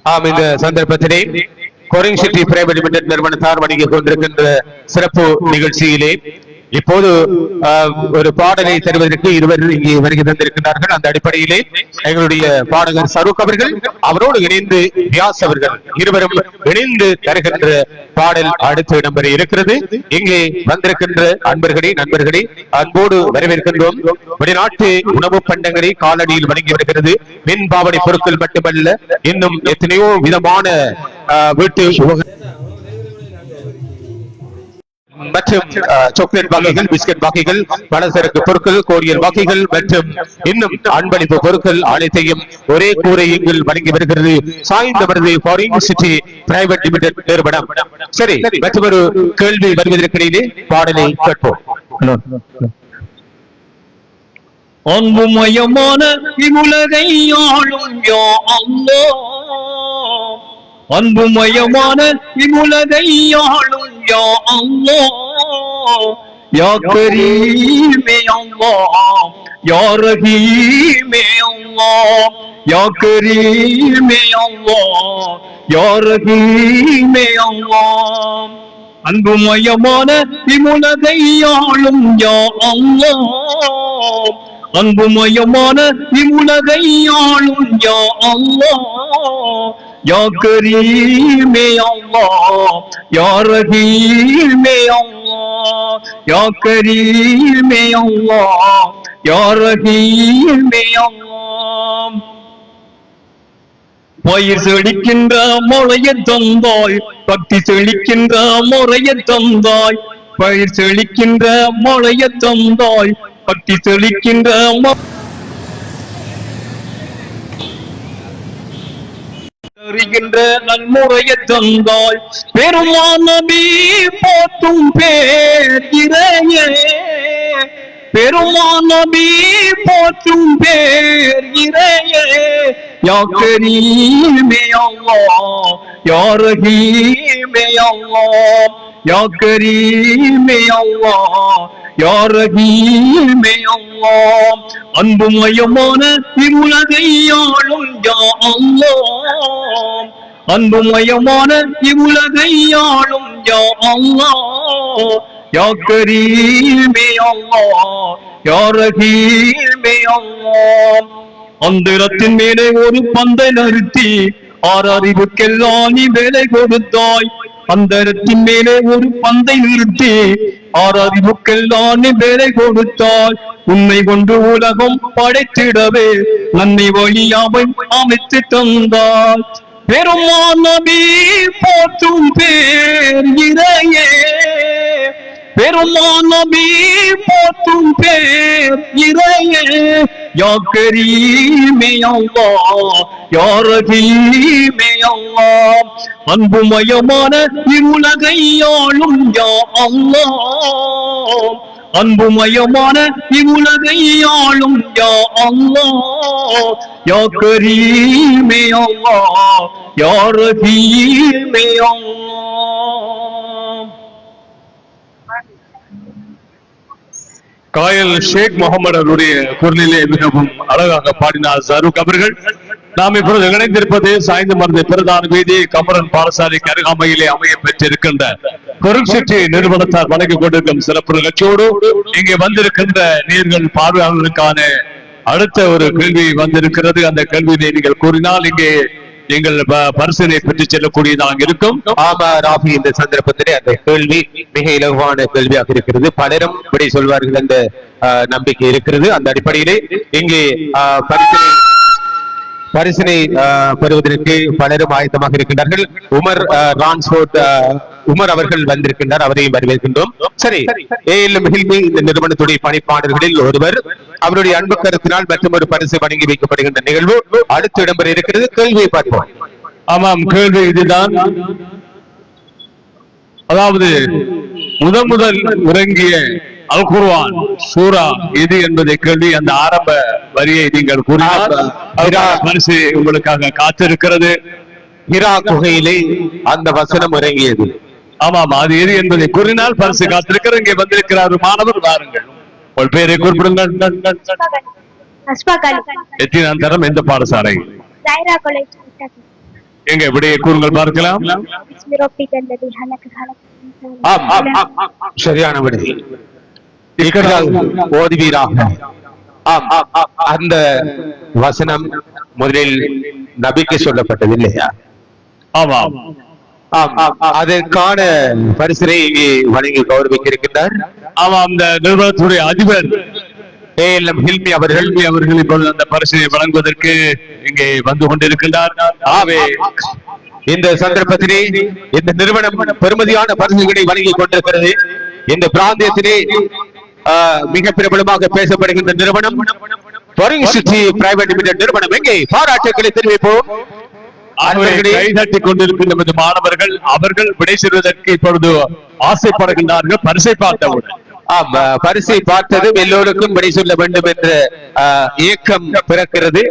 ஆம், இந்த சந்தர்ப்பத்திலே கொரிங் சிட்டி பிரைவேட் லிமிடெட் நிறுவனத்தார் வழங்கிக் கொண்டிருக்கின்ற சிறப்பு நிகழ்ச்சியிலே இப்போது ஒரு பாடலை தருவதற்கு இருவர் இங்கே வருகை தந்திருக்கிறார்கள். அந்த அடிப்படையிலே எங்களுடைய பாடகர் சரூக் அவர்கள், அவரோடு இணைந்து வியாஸ் அவர்கள் இருவரும் இணைந்து தருகின்ற பாடல் அடுத்து இடம்பெற இருக்கிறது. இங்கே வந்திருக்கின்ற அன்பர்களே, நண்பர்களே அன்போடு வரவேற்கின்றோம். வெளிநாட்டு உணவு பண்டங்களை காலடியில் வழங்கி வருகிறது. மின் பாவனை பொருட்கள் மட்டுமல்ல, இன்னும் எத்தனையோ விதமான வீட்டு மற்றும் சாக்லேட் வகைகள், பிஸ்கட் வகைகள், பலசரக்கு பொருட்கள், கோரியல் வகைகள் மற்றும் இன்னும் அன்பளிப்பு பொருட்கள் அனைத்தையும் ஒரே கூரையில் வழங்கி வருகிறது சாய்ந்தமருது கொரிங் சிட்டி பிரைவேட் லிமிடெட் நிறுவனம். சரி, மற்றொரு கேள்வி வருவதற்கிடையிலே பாடலை கேட்போம். அன்புமயமான இவ்வுலகை ஆளும் யா அல்லாஹ், அன்புமயமான இவ்வுலகை ஆளும் யா அல்லாஹ், யா கரீமே அல்லாஹ், யா ரஹீமே அல்லாஹ், யா கரீமே அல்லாஹ், யா ரஹீமே அல்லாஹ். அன்புமயமான இவ்வுலகை ஆளும் யா அல்லாஹ், அன்புமயமான இவ்வுலகை ஆளும் யா அல்லாஹ், யா கரீமே அல்லாஹ், யா ரஹீமே அல்லாஹ், யா கரீமே அல்லாஹ், யா ரஹீமே அல்லாஹ். பயிர் செழிக்கின்ற முளைய தந்தாய், பக்தி செழிக்கின்ற முறைய தந்தாய், பயிர் செழிக்கின்ற முளைய தந்தாய், பக்தி செழிக்கின்ற அறிகின்ற நன்முறைய தந்தாய், பெருமான் நபி போற்றும் பேர் இறையே, பெருமான் நபி போற்றும் பேர் இறையே, யா கரீமே அல்லாஹ், யா ரஹீமே அல்லாஹ், யா கரீமே அல்லாஹ், யா ரஹீமே அல்லாஹ். அன்புமயமான இவ்வுலகை ஆளும் யா அல்லாஹ், அன்புமயமான இவ்வுலகை ஆளும் யா அல்லாஹ், யா கரீமே அல்லாஹ், யா ரஹீமே அல்லாஹ். அந்தரத்தின் மேலே ஒரு பந்தை நிறுத்தி ஆறறிவுக்கெல்லாம் நீ வேலை கொடுத்தாய், அந்தரத்தின் மேலே ஒரு பந்தை நிறுத்தி ஆறறிவுக்கெல்லாம் நீ வேலை கொடுத்தாய், உன்னை கொண்டு உலகம் படைத்திடவே நன்மை வழியாவை அமைத்து தந்தாய், பெருமான் நபி போற்றும் பேர் இறையே, பெருமான் நபி போற்றும் பேர் இறையே, யா கரீமே அல்லாஹ், யா ரஹீமே அல்லாஹ். அன்புமயமான இவ்வுலகை ஆளும் யா அல்லாஹ், அன்புமயமான இவ்வுலகை ஆளும் யா அல்லாஹ், யா கரீமே அல்லாஹ், யா ரஹீமே அல்லாஹ். காயல் ஷேக் முகமது அவருடைய குரலிலே மிகவும் அழகாக பாடினார் சரூக் அவர்கள். நாம் இப்பொழுது இணைந்திருப்பது சாய்ந்த மருந்து பிரதான வீதி கமரன் பாடசாலைக்கு அருகாமையிலே அமைய பெற்றிருக்கின்ற கொரிங் சிட்டி நிறுவனத்தார் வழங்கிக் கொண்டிருக்கும் சிறப்பு நிகழ்ச்சியோடு இங்கே வந்திருக்கின்ற நேர்கள் பார்வையாளர்களுக்கான அடுத்த ஒரு கேள்வி வந்திருக்கிறது. அந்த கேள்வியை நீங்கள் கூறினால் இங்கே எங்கள் பரிசனை பெற்று செல்லக்கூடியதாக இருக்கும். ஆமா ராபி, இந்த சந்தர்ப்பத்திலே அந்த கேள்வி மிக இலகுவான கேள்வியாக இருக்கிறது. பலரும் இப்படி சொல்வார்கள் என்ற நம்பிக்கை இருக்கிறது. அந்த அடிப்படையிலே இங்கே பரிசனை பரிசினை பெறுவதற்கு பலரும் ஆயத்தமாக இருக்கின்றார்கள். உமர் டிரான்ஸ்போர்ட் உமர் அவர்கள் வந்திருக்கின்றார், அவரையும் வரவேற்கின்றோம். சரி, ஏஎல்எம் ஹில்மி இந்த நிறுவனத்துடைய பணிப்பாளர்களில் ஒருவர். அவருடைய அன்பு கருத்தினால் மற்றும் ஒரு பரிசு வழங்கி வைக்கப்படுகின்ற நிகழ்வு அடுத்து இடம்பெற இருக்கிறது. கேள்வியை பார்ப்போம். ஆமாம், கேள்வி இதுதான். அதாவது முதல் இறங்கிய அல் குர்ஆன் சூரா இது என்பதை கேள்வி. அந்த ஆரம்ப வரியை நீங்கள் கூறினார். பரிசு உங்களுக்காக காத்திருக்கிறது. ஹிரா குகையிலே அந்த வசனம் இறங்கியது. ஆமாம், அது எது என்பதை கூறினால் பரிசு காத்திருக்கிற. இங்கே வந்திருக்கிறார் மாணவர், வாருங்கள், உங்கள் பேரை குறிப்பிடுங்கள். எத்தனாம் தரம், எந்த பாடசாலை? எங்க விடையை கூறுங்கள் பார்க்கலாம். சரியான விடை. ஓதுவீராக. அந்த வசனம் முதலில் நபிக்கு சொல்லப்பட்டது இல்லையா? ஆமாம், அதற்கான பரிசனை இங்கே வழங்கி கௌரவிக்க இருக்கின்றார். ஆமாம், இந்த நிறுவனத்துடைய அதிபர் ஏஎல்எம் ஹில்மி அவர்கள் இப்பொழுது அந்த பரிசினை வழங்குவதற்கு இங்கே வந்து கொண்டிருக்கின்றார். ஆவே இந்த சந்தர்ப்பத்திலே இந்த நிறுவனம் பெருமதியான பரிசுகளை வழங்கி கொண்டிருக்கிறது. இந்த பிராந்தியத்திலே மிக பிரபலமாக பேசப்படுகின்ற நிறுவனம் ஃபோரிங் சிட்டி பிரைவேட் லிமிடெட் நிறுவனம். எங்கே பாராட்டுக்களை தெரிவிப்போம். கைதட்டி கொண்டிருக்கின்ற மாணவர்கள் அவர்கள் விடை செல்வதற்கு இப்பொழுது ஆசைப்படுகின்றார்கள். பரிசை பார்த்தவுடன் பரிசை பார்த்ததும் எல்லோருக்கும் விடை சொல்ல வேண்டும் என்ற இயக்கம் பிறக்கிறது.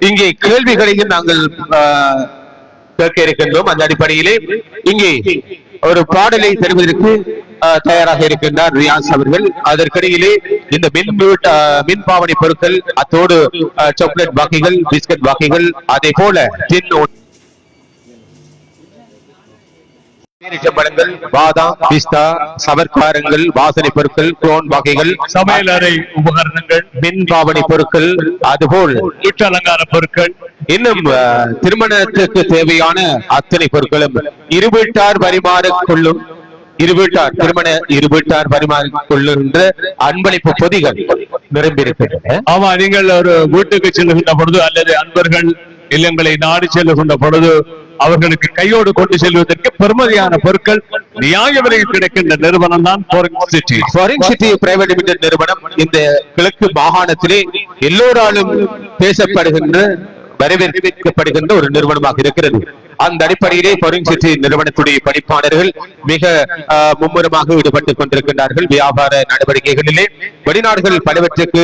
இங்கே கேள்விகளையும் நாங்கள் கேட்க இருக்கின்றோம். அந்த அடிப்படையிலே இங்கே ஒரு பாடலை தருவதற்கு தயாராக இருக்கின்றார் ரியாஸ் அவர்கள். அதற்கிடையிலே இந்த மின் பாவனை பொருட்கள், அத்தோடு சாக்லேட் பாக்கிகள், பிஸ்கட் பாக்கிகள், அதே போல பழங்கள், பாதாம், பிஸ்தா, சவர்க்காரங்கள், வாசனை பொருட்கள், குளோன் வகைகள், சமையலறை உபகரணங்கள், மின் பாவனை பொருட்கள், அதுபோல் வீட்டு அலங்கார பொருட்கள், இன்னும் திருமணத்துக்கு தேவையான அத்தனை பொருட்களும் இருவீட்டார் பரிமாறிக்கொள்ளும் இருவீட்டார் பரிமாறிக்கொள்ளுகின்ற அன்பளிப்பு பொதிகள் நிரம்பியிருக்கின்றன. ஆமா, நீங்கள் ஒரு வீட்டுக்கு செல்லுகின்ற பொழுது அல்லது அன்பர்கள் இல்லங்களை நாடி செல்லுகின்ற பொழுது அவர்களுக்கு கையோடு கொண்டு செல்வதற்கு பெருமதியான பொருட்கள் நியாய விலையில் கிடைக்கின்ற நிறுவனம் தான் ஃபோரிங் சிட்டி பிரைவேட் லிமிடெட் நிறுவனம். இந்த கிழக்கு மாகாணத்திலே எல்லோராலும் பேசப்படுகின்ற, வரவேற்கப்படுகின்ற ஒரு நிறுவனமாக இருக்கிறது. அந்த அடிப்படையிலே ஃபோரிங் சிட்டி நிறுவனத்துடைய பணிப்பாளர்கள் மிக மும்முரமாக ஈடுபட்டுக் கொண்டிருக்கின்றார்கள். வியாபார நடவடிக்கைகளிலே வெளிநாடுகள் பலவற்றுக்கு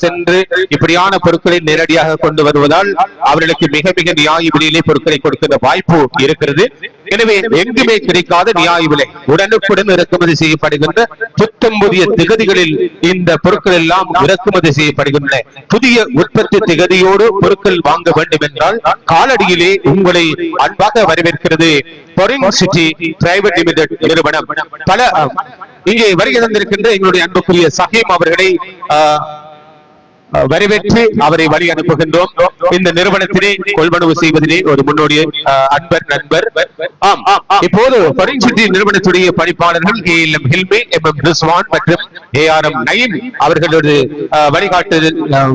சென்று இப்படியான பொருட்களை நேரடியாக கொண்டு வருவதால் அவர்களுக்கு மிக மிக நியாய விலையிலே பொருட்களை கொடுக்கின்ற வாய்ப்பு இருக்கிறது. எனவே எங்குமே கிடைக்காத நியாய விலை, உடனுக்குடன் இறக்குமதி செய்யப்படுகின்ற புத்தம் புதிய திகதிகளில் இந்த பொருட்கள் எல்லாம் இறக்குமதி செய்யப்படுகின்றன. புதிய உற்பத்தி திகதியோடு பொருட்கள் வாங்க வேண்டும் என்றால் காலடியிலே உங்களை அன்பாக வரவேற்கிறது ஃபோரிங் சிட்டி பிரைவேட் லிமிடெட் நிறுவனம். பல இங்கே வருகை தந்திருக்கின்ற எங்களுடைய அன்புக்குரிய சஹீம் அவர்களை வரவேற்று அவரை வழி அனுப்புகின்றோம். இந்த நிறுவனத்திலே கொள்வனவு செய்வதிலே ஒரு முன்னோடி நண்பர். இப்போது ஃபோரிங் சிட்டி நிறுவனத்துடைய பணிப்பாளர்கள் ஏஎல்எம் ஹில்மி, எம்எம் ரிஸ்வான் மற்றும் ஏஆர்எம் நயீம் அவர்களது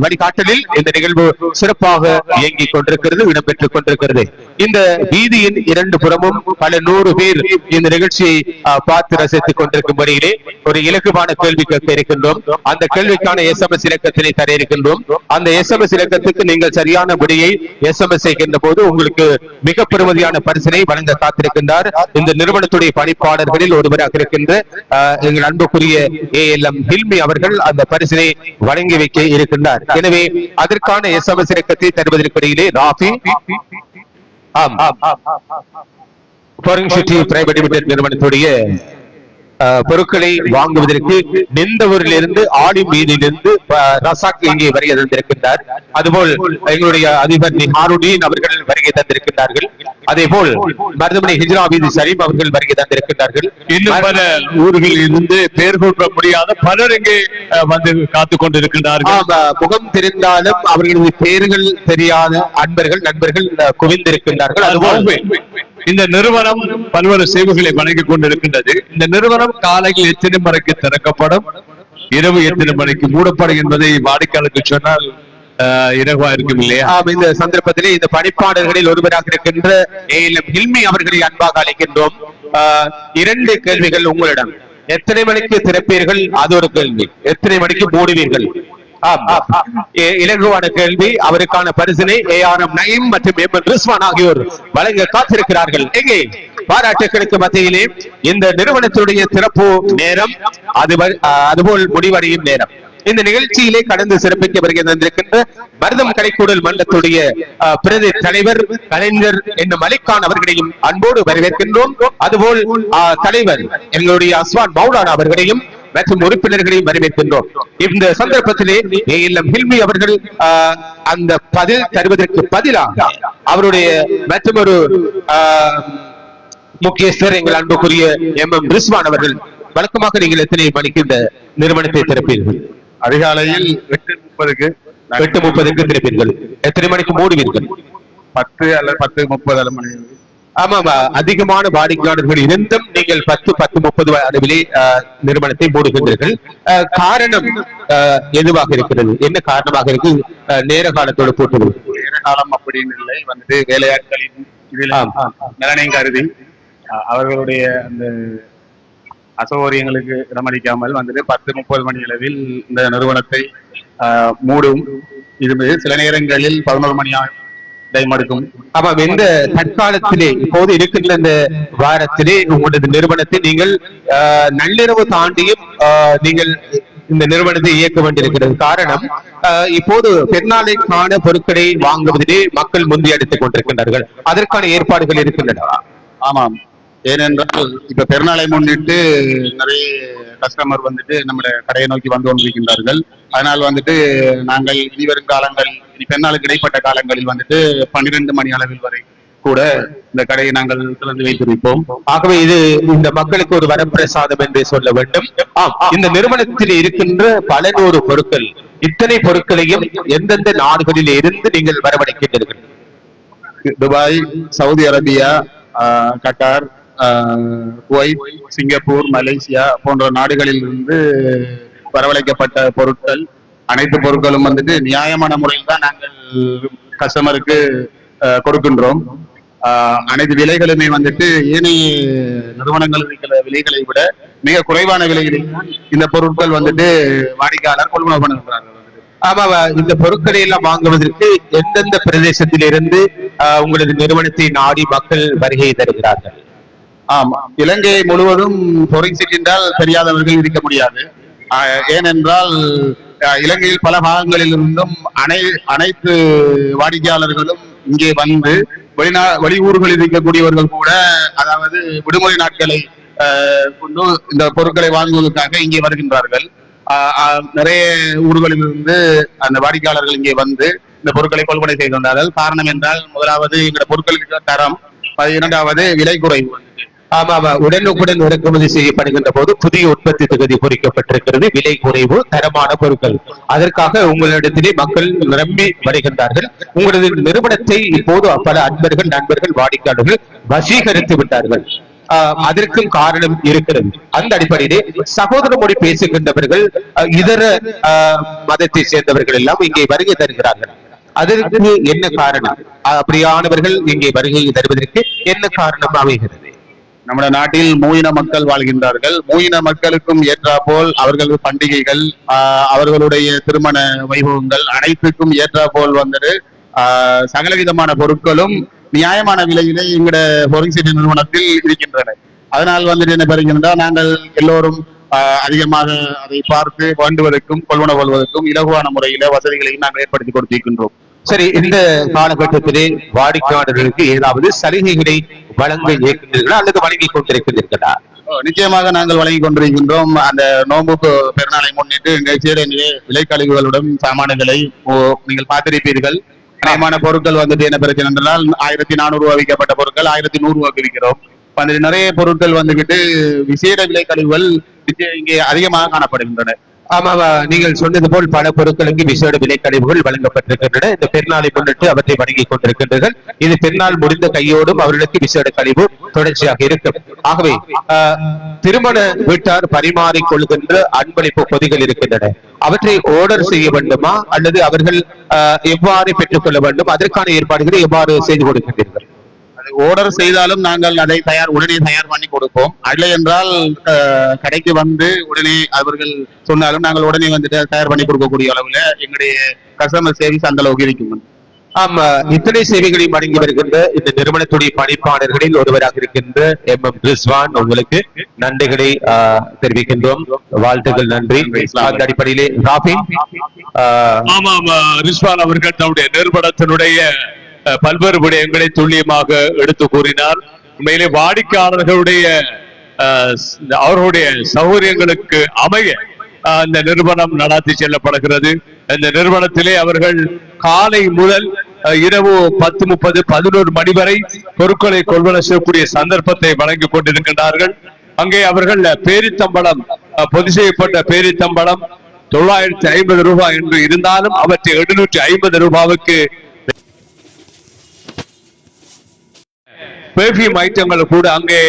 வழிகாட்டலில் இந்த நிகழ்வு சிறப்பாக இயங்கிக் கொண்டிருக்கிறது, இடம்பெற்றுக் கொண்டிருக்கிறது. இந்த வீதியின் இரண்டு புறமும் பல 100 பேர் இந்த நிகழ்ச்சியை பார்த்து ரசித்துக் கொண்டிருக்கும்படியிலே ஒரு இலகுவான கேள்வி கேட்க இருக்கின்றோம். அந்த கேள்விக்கான SMS இலக்கத்தினை தர இருக்கின்றோம். அந்த SMS இலக்கத்துக்கு நீங்கள் சரியான விடையை SMS செய்கின்ற போது உங்களுக்கு மிக பெருமதியான பரிசினை வழங்க காத்திருக்கின்றார் இந்த நிறுவனத்துடைய பணிப்பாளர்களில் ஒருவராக இருக்கின்ற எங்கள் அன்புக்குரிய ஏஎல்எம் ஹில்மி அவர்கள் அந்த பரிசினை வழங்கி வைக்க இருக்கின்றார். எனவே அதற்கான SMS இலக்கத்தை தருவதற்கிடையிலே ராஃபி ஃபோரிங் சிட்டி பிரைவேட் லிமிடெட் நிறுவனத்துடைய பொருட்களை வாங்குவதற்கு நிந்தவூரிலிருந்து ஆடி மீதிலிருந்து ரசாக் இங்கே வருகை தந்திருக்கின்றார். அதுபோல் எங்களுடைய அதிபர் நிஹாருடீன் அவர்கள் வருகை தந்திருக்கின்றார்கள். அதே போல் மருதமனை ஹிஜ்ரா வீதி சலீம் அவர்கள் வருகை தந்திருக்கின்றார்கள். இன்னும் பல ஊர்களில் இருந்து பெயர் கூற முடியாத பலர் இங்கே வந்து காத்துக் கொண்டிருக்கின்றார்கள். முகம் தெரிந்தாலும் அவர்களது பெயர்கள் தெரியாத நண்பர்கள் குவிந்திருக்கின்றார்கள். அதுபோல் இந்த நிறுவனம் பல்வேறு சேவைகளை வழங்கிக் கொண்டிருக்கின்றது. இந்த நிறுவனம் காலையில் எத்தனை மணிக்கு திறக்கப்படும், இரவு எத்தனை மணிக்கு மூடப்படும் என்பதை வாடிக்கையாளருக்கு சொன்னால் இலகுவா இருக்கும் இல்லையா? இந்த சந்தர்ப்பத்திலே இந்த பணிப்பாளர்களில் ஒருவராக இருக்கின்ற ஏஎல்எம் ஹில்மி அவர்களை அன்பாக அழைக்கின்றோம். 2 கேள்விகள் உங்களிடம். எத்தனை மணிக்கு திறப்பீர்கள்? அது ஒரு கேள்வி. எத்தனை மணிக்கு மூடுவீர்கள்? இலகுவான கேள்வி. அவருக்கான பரிசினை ARM நயீம் மற்றும் M ரிஸ்வான் ஆகியோர் வழங்க காத்திருக்கிறார்கள். எங்கே பாராட்டுகளுக்கு மத்தியிலே இந்த நிறுவனத்துடைய திறப்பு நேரம் அதுபோல் முடிவடையும் நேரம். இந்த நிகழ்ச்சியிலே கடந்து சிறப்பிக்க வருகின்ற மருதம் கலைக்கூடல் மன்றத்துடைய பிரதி தலைவர் கலைஞர் என்னும் மலிக்கான் அவர்களையும் அன்போடு வரவேற்கின்றோம். அதுபோல் தலைவர் எங்களுடைய அஸ்வான் மௌலானா அவர்களையும் மற்றும் உறுப்பினர்களையும் வரவேற்கின்றோம். இந்த சந்தர்ப்பத்திலே ஏஎல்எம் ஹில்மி அவர்கள் அந்த பதில் தருவதற்கு பதிலாக அவருடைய மற்றொரு முக்கியஸ்தர் எங்கள் அன்புக்குரிய MM ரிஸ்வான் அவர்கள், வழக்கமாக நீங்கள் எத்தனை மணிக்கு இந்த நிறுவனத்தை திறப்பீர்கள்? அதிகாலையில் 8:30க்கு 8:30க்கு திறப்பீர்கள். எத்தனை மணிக்கு மூடுவீர்கள்? 10 அல்லது 10:30 மணி. ஆமாம், அதிகமான வாடிக்கையாளர்கள் இருந்தும் நீங்கள் 10:30 அளவிலே நிறுவனத்தை மூடுகின்றீர்கள். காரணம் எதுவாக இருக்கிறது? என்ன காரணமாக இருக்கு? நேர காலத்தோடு போட்டு நேர காலம் அப்படின்னு இல்லை, வந்துட்டு வேலையாட்களின் நலனை கருதி அவர்களுடைய அந்த அசௌகரியங்களுக்கு இடமளிக்காமல் வந்துட்டு 10:30 மணி அளவில் இந்த நிறுவனத்தை மூடும். இது சில நேரங்களில் 11 மணி டைம் எடுக்கும். ஆமாம், இந்த தற்காலத்திலே இப்போது இருக்கின்ற இந்த வாரத்திலே உங்களது நிறுவனத்தை நீங்கள் நள்ளிரவு தாண்டியும் நீங்கள் இந்த நிறுவனத்தை இயக்க வேண்டியிருக்கிறது. காரணம், இப்போது பெருநாளைக்கான பொருட்களை வாங்குவதிலே மக்கள் முந்தி அடித்துக் கொண்டிருக்கின்றார்கள். அதற்கான ஏற்பாடுகள் இருக்கின்றன. ஆமாம், ஏனென்றால் இப்ப பெருநாளை முன்னிட்டு நிறைய கஸ்டமர் வந்துட்டு நம்மள கடையை நோக்கி வந்து கொண்டிருக்கின்றார்கள். அதனால் வந்துட்டு நாங்கள் இனிவரும் காலங்கள், பெருநாளுக்கு இடைப்பட்ட காலங்களில் வந்துட்டு 12 மணி அளவில் வரை கூட இந்த கடையை நாங்கள் திறந்து வைத்திருப்போம். ஆகவே இது இந்த மக்களுக்கு ஒரு வரப்பிரசாதம் என்று சொல்ல வேண்டும். இந்த நிறுவனத்தில் இருக்கின்ற பல நூறு பொருட்கள், இத்தனை பொருட்களையும் எந்தெந்த நாடுகளில் இருந்து நீங்கள் வரவழைக்கின்றீர்கள்? Dubai, Saudi Arabia, Qatar, Kuwait, Singapore, Malaysia போன்ற நாடுகளில் இருந்து வரவழைக்கப்பட்ட பொருட்கள். அனைத்து பொருட்களும் வந்துட்டு நியாயமான முறையில் தான் நாங்கள் கஸ்டமருக்கு கொடுக்கின்றோம். அனைத்து விலைகளுமே வந்துட்டு ஏனைய நிறுவனங்கள் இருக்கிற விலைகளை விட மிக குறைவான விலைகளில் இந்த பொருட்கள் வந்துட்டு வாடிக்கையாளர் கொள்முதல் பண்ணுகிறார்கள். ஆமா, இந்த பொருட்களை எல்லாம் வாங்குவதற்கு எந்தெந்த பிரதேசத்திலிருந்து உங்களது நிறுவனத்தை நாடி மக்கள் வருகை தருகிறார்கள்? ஆமா, இலங்கை முழுவதும் பொறிசிட் என்றால் தெரியாதவர்கள் இருக்க முடியாது. ஏனென்றால் இலங்கையில் பல பாகங்களில் இருந்தும் அனைத்து வாடிக்கையாளர்களும் இங்கே வந்து வெளியூர்களில் இருக்கக்கூடியவர்கள் கூட, அதாவது விடுமுறை நாட்களை கொண்டு இந்த பொருட்களை வாங்குவதற்காக இங்கே வருகின்றார்கள். நிறைய ஊர்களில் இருந்து அந்த வாடிக்கையாளர்கள் இங்கே வந்து இந்த பொருட்களை கொள்முதல் செய்கின்றார்கள். காரணம் என்றால், முதலாவது எங்களுடைய பொருட்களுக்கு தரம், 12வது விலை குறைவு. ஆமா, உடனுக்குடன் இறக்குமதி செய்யப்படுகின்ற போது புதிய உற்பத்தி தொகுதி பொறிக்கப்பட்டிருக்கிறது, விலை குறைவு, தரமான பொருட்கள். அதற்காக உங்களிடத்திலே மக்கள் நிரம்பி வருகின்றார்கள். உங்களது நிறுவனத்தை இப்போது பல அன்பர்கள், நண்பர்கள், வாடிக்கையாளர்கள் வசீகரித்து விட்டார்கள். அதற்கும் காரணம் இருக்கிறது. அந்த அடிப்படையிலே சகோதர மொழி பேசுகின்றவர்கள், இதர மதத்தை சேர்ந்தவர்கள் எல்லாம் இங்கே வருகை தருகிறார்கள். அதற்கு என்ன காரணம்? அப்படியானவர்கள் இங்கே வருகை தருவதற்கு என்ன காரணம் அமைகிறது? நம்முடைய நாட்டில் மூயின மக்கள் வாழ்கின்றார்கள். மூயின மக்களுக்கும் ஏற்றாப்போல் அவர்கள் பண்டிகைகள், அவர்களுடைய திருமண வைபவங்கள் அனைத்துக்கும் ஏற்றாப்போல் வந்துட்டு சகலவிதமான பொருட்களும் நியாயமான விலையிலே எங்களோட பொறிசிட் நிறுவனத்தில் இருக்கின்றன. அதனால் வந்துட்டு என்ன பெறுகின்றால், நாங்கள் எல்லோரும் அதிகமாக அதை பார்த்து வேண்டுவதற்கும் கொள்வனவு கொள்வதற்கும் இலகுவான முறையில வசதிகளையும் நாங்கள் ஏற்படுத்தி கொடுத்திருக்கின்றோம். சரி, இந்த காலகட்டத்திலே வாடிக்கையாளர்களுக்கு ஏதாவது சலுகைகளை வழங்க இருக்கின்றீர்களா அல்லது வழங்கி கொண்டிருக்கின்றீர்களா? நிச்சயமாக நாங்கள் வழங்கி கொண்டிருக்கின்றோம். அந்த நோன்பு பெருநாளை முன்னிட்டு எங்கள் விலைக்கழிவுகளுடன் சாமான்களை நீங்கள் பார்த்திருப்பீர்கள். நியாயமான பொருட்கள் வந்துட்டு என்ன பிரச்சனை என்றால், 1400 ரூபாய் விற்கப்பட்ட பொருட்கள் 1100 ரூபாய்க்கு விற்கிறோம். வந்துட்டு நிறைய பொருட்கள் வந்துகிட்டு விசேட விலை கழிவுகள் இங்கே அதிகமாக காணப்படுகின்றன. ஆமா, நீங்கள் சொன்னது போல் பல பொருட்களுக்கு விசேட விலை கழிவுகள் வழங்கப்பட்டிருக்கின்றன. இந்த பெருநாளை முன்னிட்டு அவற்றை வழங்கிக் கொண்டிருக்கின்றனர். இது பெருநாள் முடிந்த கையோடும் அவர்களுக்கு விசேட கழிவு தொடர்ச்சியாக இருக்கும். ஆகவே திருமண வீட்டார் பரிமாறிக் கொள்கின்ற அன்பளிப்பு பொதிகள் இருக்கின்றன. அவற்றை ஆர்டர் செய்ய வேண்டுமா அல்லது அவர்கள் எவ்வாறு பெற்றுக் கொள்ள வேண்டும்? அதற்கான ஏற்பாடுகளை எவ்வாறு செய்து கொடுக்கின்றீர்கள்? ஆர்டர் செய்தாலும் நாங்கள் அதை உடனே தயார் பண்ணி கொடுப்போம். இல்லை என்றால் கடைக்கு வந்து உடனே அவர்கள் சொன்னாலும் நாங்கள் உடனே வந்துட்டு தயார் பண்ணி கொடுக்கக்கூடிய அளவுல எங்களுடைய கஸ்டமர் சர்வீஸ் அந்த அளவுக்கு இருக்கும். ஆமா, இத்தனை சேவைகளையும் வழங்கி வருகின்ற இந்த நிறுவனத்துடைய பணிப்பாளர்களில் ஒருவராக இருக்கின்ற MM ரிஸ்வான், உங்களுக்கு நன்றிகளை தெரிவிக்கின்றோம். வாழ்த்துக்கள், நன்றி. அந்த அடிப்படையிலே ராபின், ஆமாம், ரிஸ்வான் அவர்கள் தன்னுடைய நிறுவனத்தினுடைய பல்வேறு விடயங்களை துல்லியமாக எடுத்து கூறினார். உண்மையிலே வாடிக்கையாளர்களுடைய அவர்களுடைய சௌகரியங்களுக்கு அமைய இந்த நிறுவனம் நடாத்தி செல்லப்படுகிறது. இந்த நிறுவனத்திலே அவர்கள் காலை முதல் இரவு 10:30, 11 மணி வரை பொருட்களை கொள்வன செய்யக்கூடிய சந்தர்ப்பத்தை வழங்கிக் கொண்டிருக்கின்றார்கள். அங்கே அவர்கள் பேரித்தம்பளம், பொது செய்யப்பட்ட பேரித்தம்பளம் 950 ரூபாய் என்று இருந்தாலும் அவற்றை 750 ரூபாவுக்கு பெர்ஃபியூம் ஐட்டங்கள் கூட அங்கே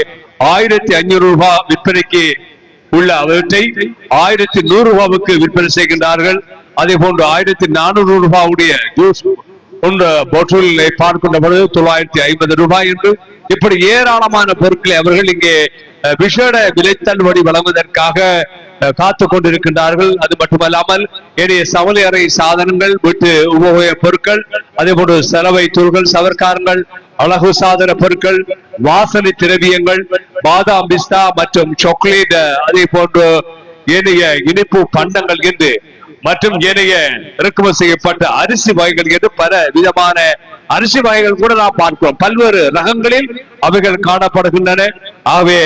1500 ரூபாய் விற்பனைக்கு உள்ள அவற்றை 1100 ரூபாவுக்கு விற்பனை செய்கின்றார்கள். அதே போன்று 1400 ரூபாவுடைய ஜூஸ் பாட்டிலை பார்க்கின்ற பொழுது 950 ரூபாய் என்று இப்படி ஏராளமான பொருட்களை அவர்கள் இங்கே விசேட விலைத்தள்ளுபடி வழங்குவதற்காக காத்து கொண்டிருக்கின்றார்கள். அது மட்டுமல்லாமல் ஏனைய சவலை அறை சாதனங்கள், வீட்டு உபயோக பொருட்கள், அதே போன்று செலவை தூள்கள், சவர்க்காரங்கள், அழகு சாதன பொருட்கள், வாசனை திரவியங்கள், பாதாம், பிஸ்தா மற்றும் சாக்லேட், அதே போன்று ஏனைய இனிப்பு பண்டங்கள் என்று மற்றும் ஏனைய இறக்குமதி செய்யப்பட்ட அரிசி வகைகள் என்று பல விதமான அரிசி வகைகள் கூட நாம் பார்க்கிறோம். பல்வேறு ரகங்களில் அவைகள் காணப்படுகின்றன. ஆகவே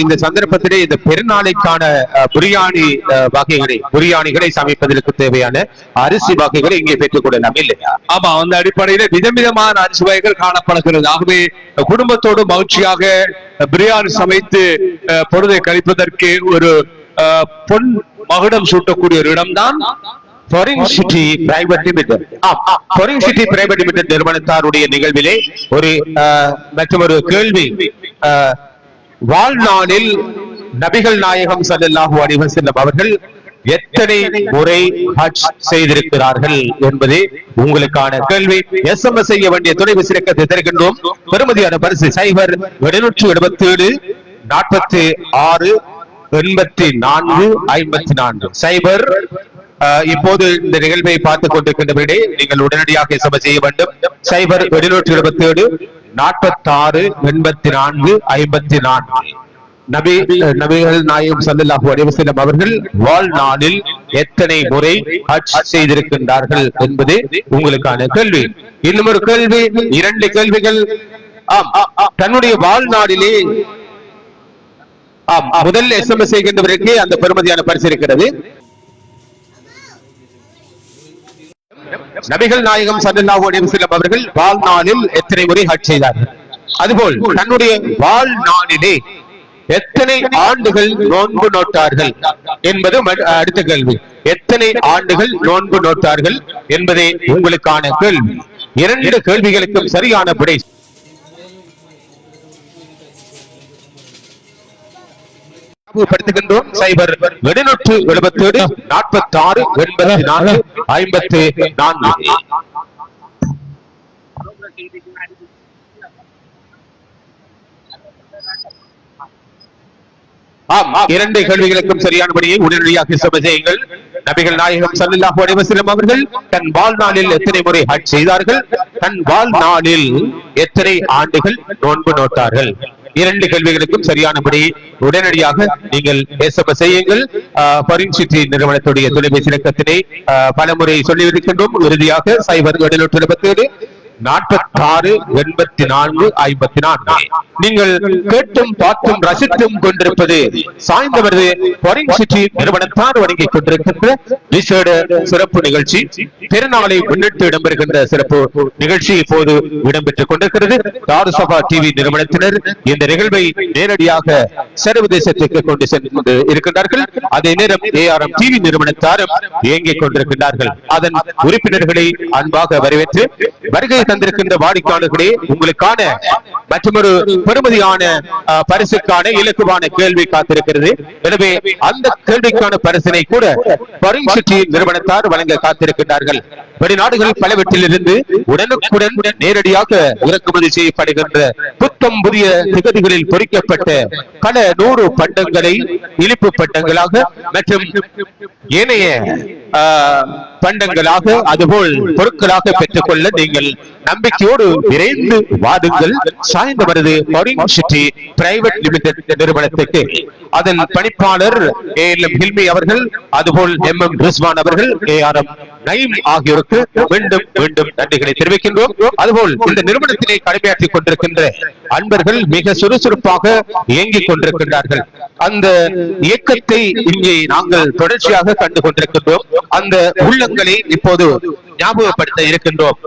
இந்த சந்தர்ப்பத்திலே இந்த பெருநாளைக்கான பிரியாணிகளை சமைப்பதற்கு தேவையான அரிசி வகைகளை இங்கே பெற்றுக் கொள்ளலாம் இல்லையா? ஆமா, அந்த அடிப்படையில விதவிதமான அரிசி வகைகள் காணப்படுகிறது. ஆகவே குடும்பத்தோடு மகிழ்ச்சியாக பிரியாணி சமைத்து பொழுதை கழிப்பதற்கு ஒரு பொன் மகுடம் சூட்டக்கூடிய ஒரு இடம்தான் Foreign City Private Limited. Foreign City Private Limited நிறுவனத்தாருடைய நிகழ்விலே மற்றொரு கேள்வி. வாழ்நாளில் நபிகள் நாயகம் ஸல்லல்லாஹு அலைஹி வஸல்லம் அவர்கள் எத்தனை முறை ஹஜ் செய்திருக்கிறார்கள் என்பதே உங்களுக்கான கேள்வி. SMS செய்ய வேண்டிய தொலைபேசி இலக்கத்தை தருகின்றோம். பெறுமதியான பரிசு 0777 46 84 54. இப்போது இந்த நிகழ்வை பார்த்துக் கொண்டிருக்கின்றவர்களே, நீங்கள் உடனடியாக SMS செய்ய வேண்டும். 0777 46 84 54. நபிகள் நாயகம் ஸல்லல்லாஹு அலைஹி வஸல்லம் அவர்கள் வாழ்நாளில் எத்தனை முறை ஹஜ் செய்திருக்கின்றார்கள் என்பது உங்களுக்கான கேள்வி. இன்னும் ஒரு கேள்வி, 2 கேள்விகள். தன்னுடைய வாழ்நாளிலே முதல் SMS செய்கின்றவருக்கு அந்த பெருமதியான பரிசு இருக்கிறது. நபிகள் நாயகம் ஸல்லல்லாஹு அலைஹி வஸல்லம் அவர்கள் வாழ்நாளில் எத்தனை முறை ஹஜ் செய்தார்கள்? அதுபோல் தன்னுடைய வாழ்நாளிலே எத்தனை ஆண்டுகள் நோன்பு நோட்டார்கள் என்பது அடுத்த கேள்வி. எத்தனை ஆண்டுகள் நோன்பு நோட்டார்கள் என்பதே உங்களுக்கான கேள்வி. 2 கேள்விகளுக்கும் சரியான விடை படுத்துகின்றோம். 0777 46 84 54. ஆம், 2 கேள்விகளுக்கும் சரியானபடியை உடனடியாக SMS செய்யுங்கள். நபிகள் நாயகம் ஸல்லல்லாஹு அலைஹி வஸல்லம் அவர்கள் தன் வாழ்நாளில் எத்தனை முறை ஹஜ் செய்தார்கள்? தன் வாழ்நாளில் எத்தனை ஆண்டுகள் நோன்பு நோட்டார்கள்? 2 கேள்விகளுக்கும் சரியானபடி உடனடியாக நீங்கள் SMS செய்யுங்கள். Foreign City நிறுவனத்துடைய தொலைபேசி இலக்கத்தினை பலமுறை சொல்லியிருக்கின்றோம். இறுதியாக 0777 46 84 54. நீங்கள் கேட்டும் பார்த்தும் ரசித்தும் கொண்டிருப்பது சாய்ந்தவரது ஃபாரின் சிட்டி நிறுவனத்தார் வழங்கிக் கொண்டிருக்கின்ற விசேட சிறப்பு நிகழ்ச்சி. திருநாளை முன்னிட்டு இடம்பெறுகின்ற சிறப்பு நிகழ்ச்சி இப்போது இடம்பெற்றுக் கொண்டிருக்கிறது. தாருசபா டிவி நிறுவனத்தினர் இந்த நிகழ்வை நேரடியாக சர்வதேசத்திற்கு கொண்டு சென்று இருக்கின்றார்கள். அதே நேரம் ARM டிவி நிறுவனத்தாரும் இயங்கிக் கொண்டிருக்கின்றார்கள். அதன் உறுப்பினர்களை அன்பாக வரவேற்று வருகை தந்திருக்கின்ற வாடிக்கையாளர்களே, உங்களுக்கான மற்றொரு பெருமதியான பரிசுக்கான இலக்குவான கேள்வி காத்திருக்கிறது. எனவே அந்த கேள்விக்கான பரிசினை கூட ஃபாரின் சிட்டி நிறுவனத்தார் வழங்க காத்திருக்கின்றார்கள். வெளிநாடுகள் பலவற்றிலிருந்து உடனுக்குடன் நேரடியாக இறக்குமதி செய்யப்படுகின்ற புத்தம் புதிய திகதிகளில் பொறிக்கப்பட்ட பல 100 பண்டங்களை இனிப்பு பண்டங்களாக மற்றும் ஏனைய பண்டங்களாக அதுபோல் பொருட்களாக பெற்றுக்கொள்ள நீங்கள் நம்பிக்கையோடு விரைந்து வாருங்கள். சாய்ந்தவரது ஃபாரின் சிட்டி பிரைவேட் லிமிடெட் நிறுவனத்துக்கு. அதன் பணிப்பாளர் ALM ஹில்மி அவர்கள், அதுபோல் MM ரிஸ்வான் அவர்கள், ARM நயீம் ஆகியோருக்கு மீண்டும் மீண்டும் நன்றிகளை தெரிவிக்கின்றோம். அதுபோல் இந்த நிறுவனத்திலே கடமையாற்றிக் கொண்டிருக்கின்ற அன்பர்கள் மிக சுறுசுறுப்பாக இயங்கிக் கொண்டிருக்கின்றார்கள். அந்த இயக்கத்தை இங்கே நாங்கள் தொடர்ச்சியாக கண்டு கொண்டிருக்கின்றோம். அந்த உள்ளங்களை இப்போது ஞாபகப்படுத்த இருக்கின்றோம்.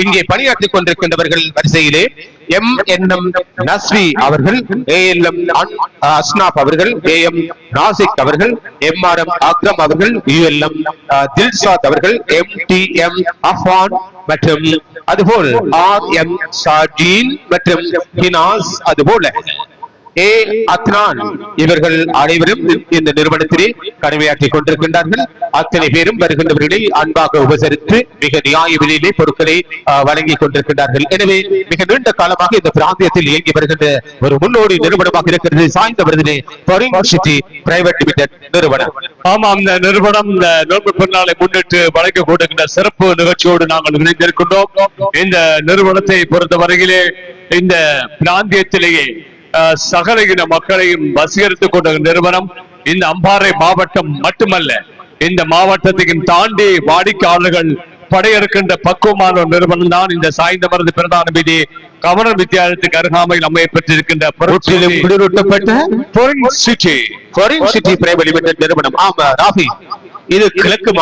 இங்கே பணியாற்றிக் கொண்டிருக்கின்றவர்கள் வரிசையிலே MNM நஸ்வி அவர்கள், ALM அஸ்னாப் அவர்கள், AM நாசிக் அவர்கள், MRM அக்ரம் அவர்கள், ULM தில்சாத் அவர்கள், MTM அஃபான் மற்றும் அதுபோல் RM சாஜீன் மற்றும் ஹினாஸ், அதுபோல அத்னான், இவர்கள் அனைவரும் இந்த நிறுவனத்திலே கடமையாற்றிக் கொண்டிருக்கின்றார்கள். அத்தனை பேரும் வருகின்றவர்களை அன்பாக உபசரித்து மிக நியாய விலையிலே பொருட்களை வழங்கிக் கொண்டிருக்கின்றார்கள். எனவே மிக நீண்ட காலமாக இந்த பிராந்தியத்தில் இயங்கி வருகின்ற ஒரு முன்னோடி நிறுவனமாக இருக்கிறது சாய்ந்தவரதிலே ஃபாரின் சிட்டி பிரைவேட் லிமிடெட் நிறுவனம். ஆமாம், இந்த நிறுவனம் இந்த நோன்பு பெருநாளை முன்னிட்டு வழங்க கொடுக்கின்ற சிறப்பு நிகழ்ச்சியோடு நாங்கள் இணைந்திருக்கின்றோம். இந்த நிறுவனத்தை பொறுத்த வரையிலே இந்த பிராந்தியத்திலேயே சகல இன மக்களையும் வசீகரித்துக் கொண்ட நிறுவனம் இந்த அம்பாறை மாவட்டம் மட்டுமல்ல, இந்த மாவட்டத்தையும் தாண்டி வாடிக்கையாளர்கள் படையெடுக்கின்ற பக்குவமான ஒரு நிறுவனம் தான் இந்த சாய்ந்தவரது பிரதான வீதி கவர்னர் வித்தியாலயத்துக்கு அருகாமையில் அமைய பெற்றிருக்கின்ற நிறுவனம். ஆமா ராஃபி, இது கிழக்கு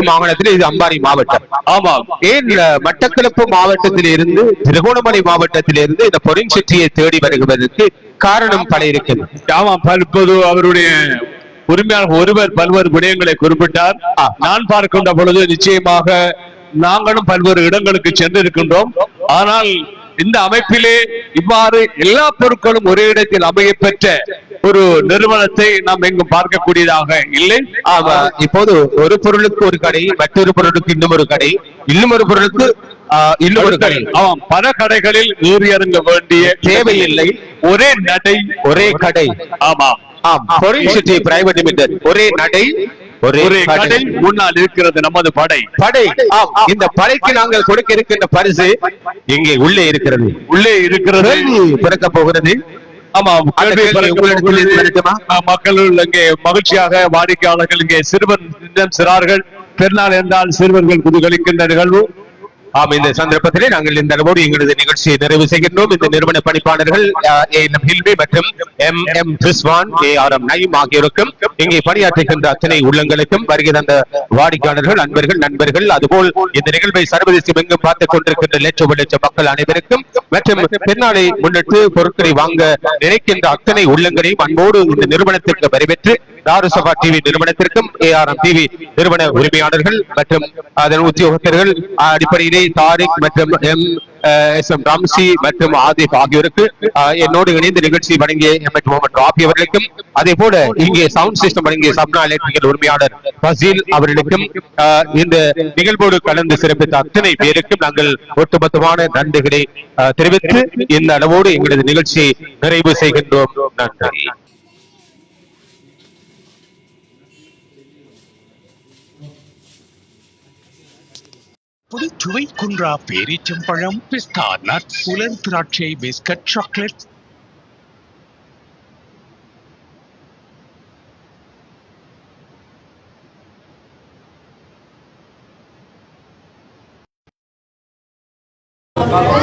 மாகாணத்தில் இது அம்பாறை மாவட்டம். ஆமாம், ஏன் மட்டக்களப்பு மாவட்டத்தில் இருந்து திருகோணமலை மாவட்டத்தில் இருந்து இந்த ஃபாரின் சிட்டியை தேடி வருவதற்கு காரணம் பல இருக்கிறது. ஆமாம், இப்போது அவருடைய உரிமையாளர் ஒருவர் பல்வேறு விடயங்களை குறிப்பிட்டார். நான் பார்க்கின்ற பொழுது நிச்சயமாக நாங்களும் பல்வேறு இடங்களுக்கு சென்று இருக்கின்றோம். ஆனால் இந்த அமைப்பிலே இவ்வாறு எல்லா பொருட்களும் ஒரே இடத்தில் அமைய பெற்ற ஒரு நிறுவனத்தை நாம் எங்கும் பார்க்கக்கூடியதாக இல்லை. இப்போது ஒரு பொருளுக்கு ஒரு கடை, மற்றொரு பொருளுக்கு இன்னும் ஒரு கடை, இன்னும் ஒரு பொருளுக்கு இன்னும் ஒரு கடை. ஆமாம், பல கடைகளில் ஏறி இறங்க வேண்டிய தேவையில்லை. ஒரே நடை, ஒரே கடை. ஆமாம், ஃபாரின் சிட்டி பிரைவேட் லிமிடெட் ஒரே நடை, ஒரே கடை முன்னால் இருக்கிறது நமது படை. இந்த படைக்கு நாங்கள் கொடுக்க இருக்கின்ற பரிசு இங்கே உள்ளே இருக்கிறது பிறக்க போகிறது. ஆமாம், மக்கள் இங்கே மகிழ்ச்சியாக வாடிக்கையாளர்கள் இங்கே சிறுவர் சிறார்கள் பெருநாள் என்றால் சிறுவர்கள் குதூகலிக்கின்ற நிகழ்வு. இந்த சந்தர்ப்பத்திலே நாங்கள் இந்த அளவோடு எங்களது நிகழ்ச்சியை நிறைவு செய்கின்றோம். இந்த நிறுவன பணிப்பாளர்கள் ALM ஹில்மி மற்றும் MM ரிஸ்வான், ARM நயீம் ஆகியோருக்கும் இங்கே பணியாற்றுகின்ற அத்தனை உள்ளங்களுக்கும் வருகை தந்த வாடிக்கையாளர்கள், அன்பர்கள், நண்பர்கள், அதுபோல் இந்த நிகழ்வை சர்வதேசம் எங்கும் பார்த்துக் கொண்டிருக்கின்ற லட்ச மக்கள் அனைவருக்கும் மற்றும் பின்னாலே முன்னிட்டு பொருட்களை வாங்க நினைக்கின்ற அத்தனை உள்ளங்களையும் அன்போடு இந்த நிறுவனத்திற்கு வரவேற்று தாருசபா டிவி நிறுவனத்திற்கும் ARM டிவி நிறுவன உரிமையாளர்கள் மற்றும் அதன் உத்தியோகத்தர்கள் அடிப்படையிலே தாரிக் மற்றும் SM ராம்சி மற்றும் ஆதிப் ஆகியோருக்கு என்னோடு இணைந்த நிகழ்ச்சி வழங்கிய எம்எச் முகமது ராபி அவர்களுக்கும், அதே போல இங்கே சவுண்ட் சிஸ்டம் வழங்கிய சப்னா எலக்ட்ரிக்கல் உரிமையாளர் பசீல் அவர்களுக்கும் இந்த நிகழ்வோடு கலந்து சிறப்பித்த அத்தனை பேருக்கும் நாங்கள் ஒட்டுமொத்தமான நன்றிகளை தெரிவித்து இந்த அளவோடு எங்களது நிகழ்ச்சியை நிறைவு செய்கின்றோம். நன்றி. புதுச்சுவை குன்றா பேரீச்சம்பழம், பிஸ்தா நட்ஸ், உலர் திராட்சை பிஸ்கட், சாக்லேட் Halo.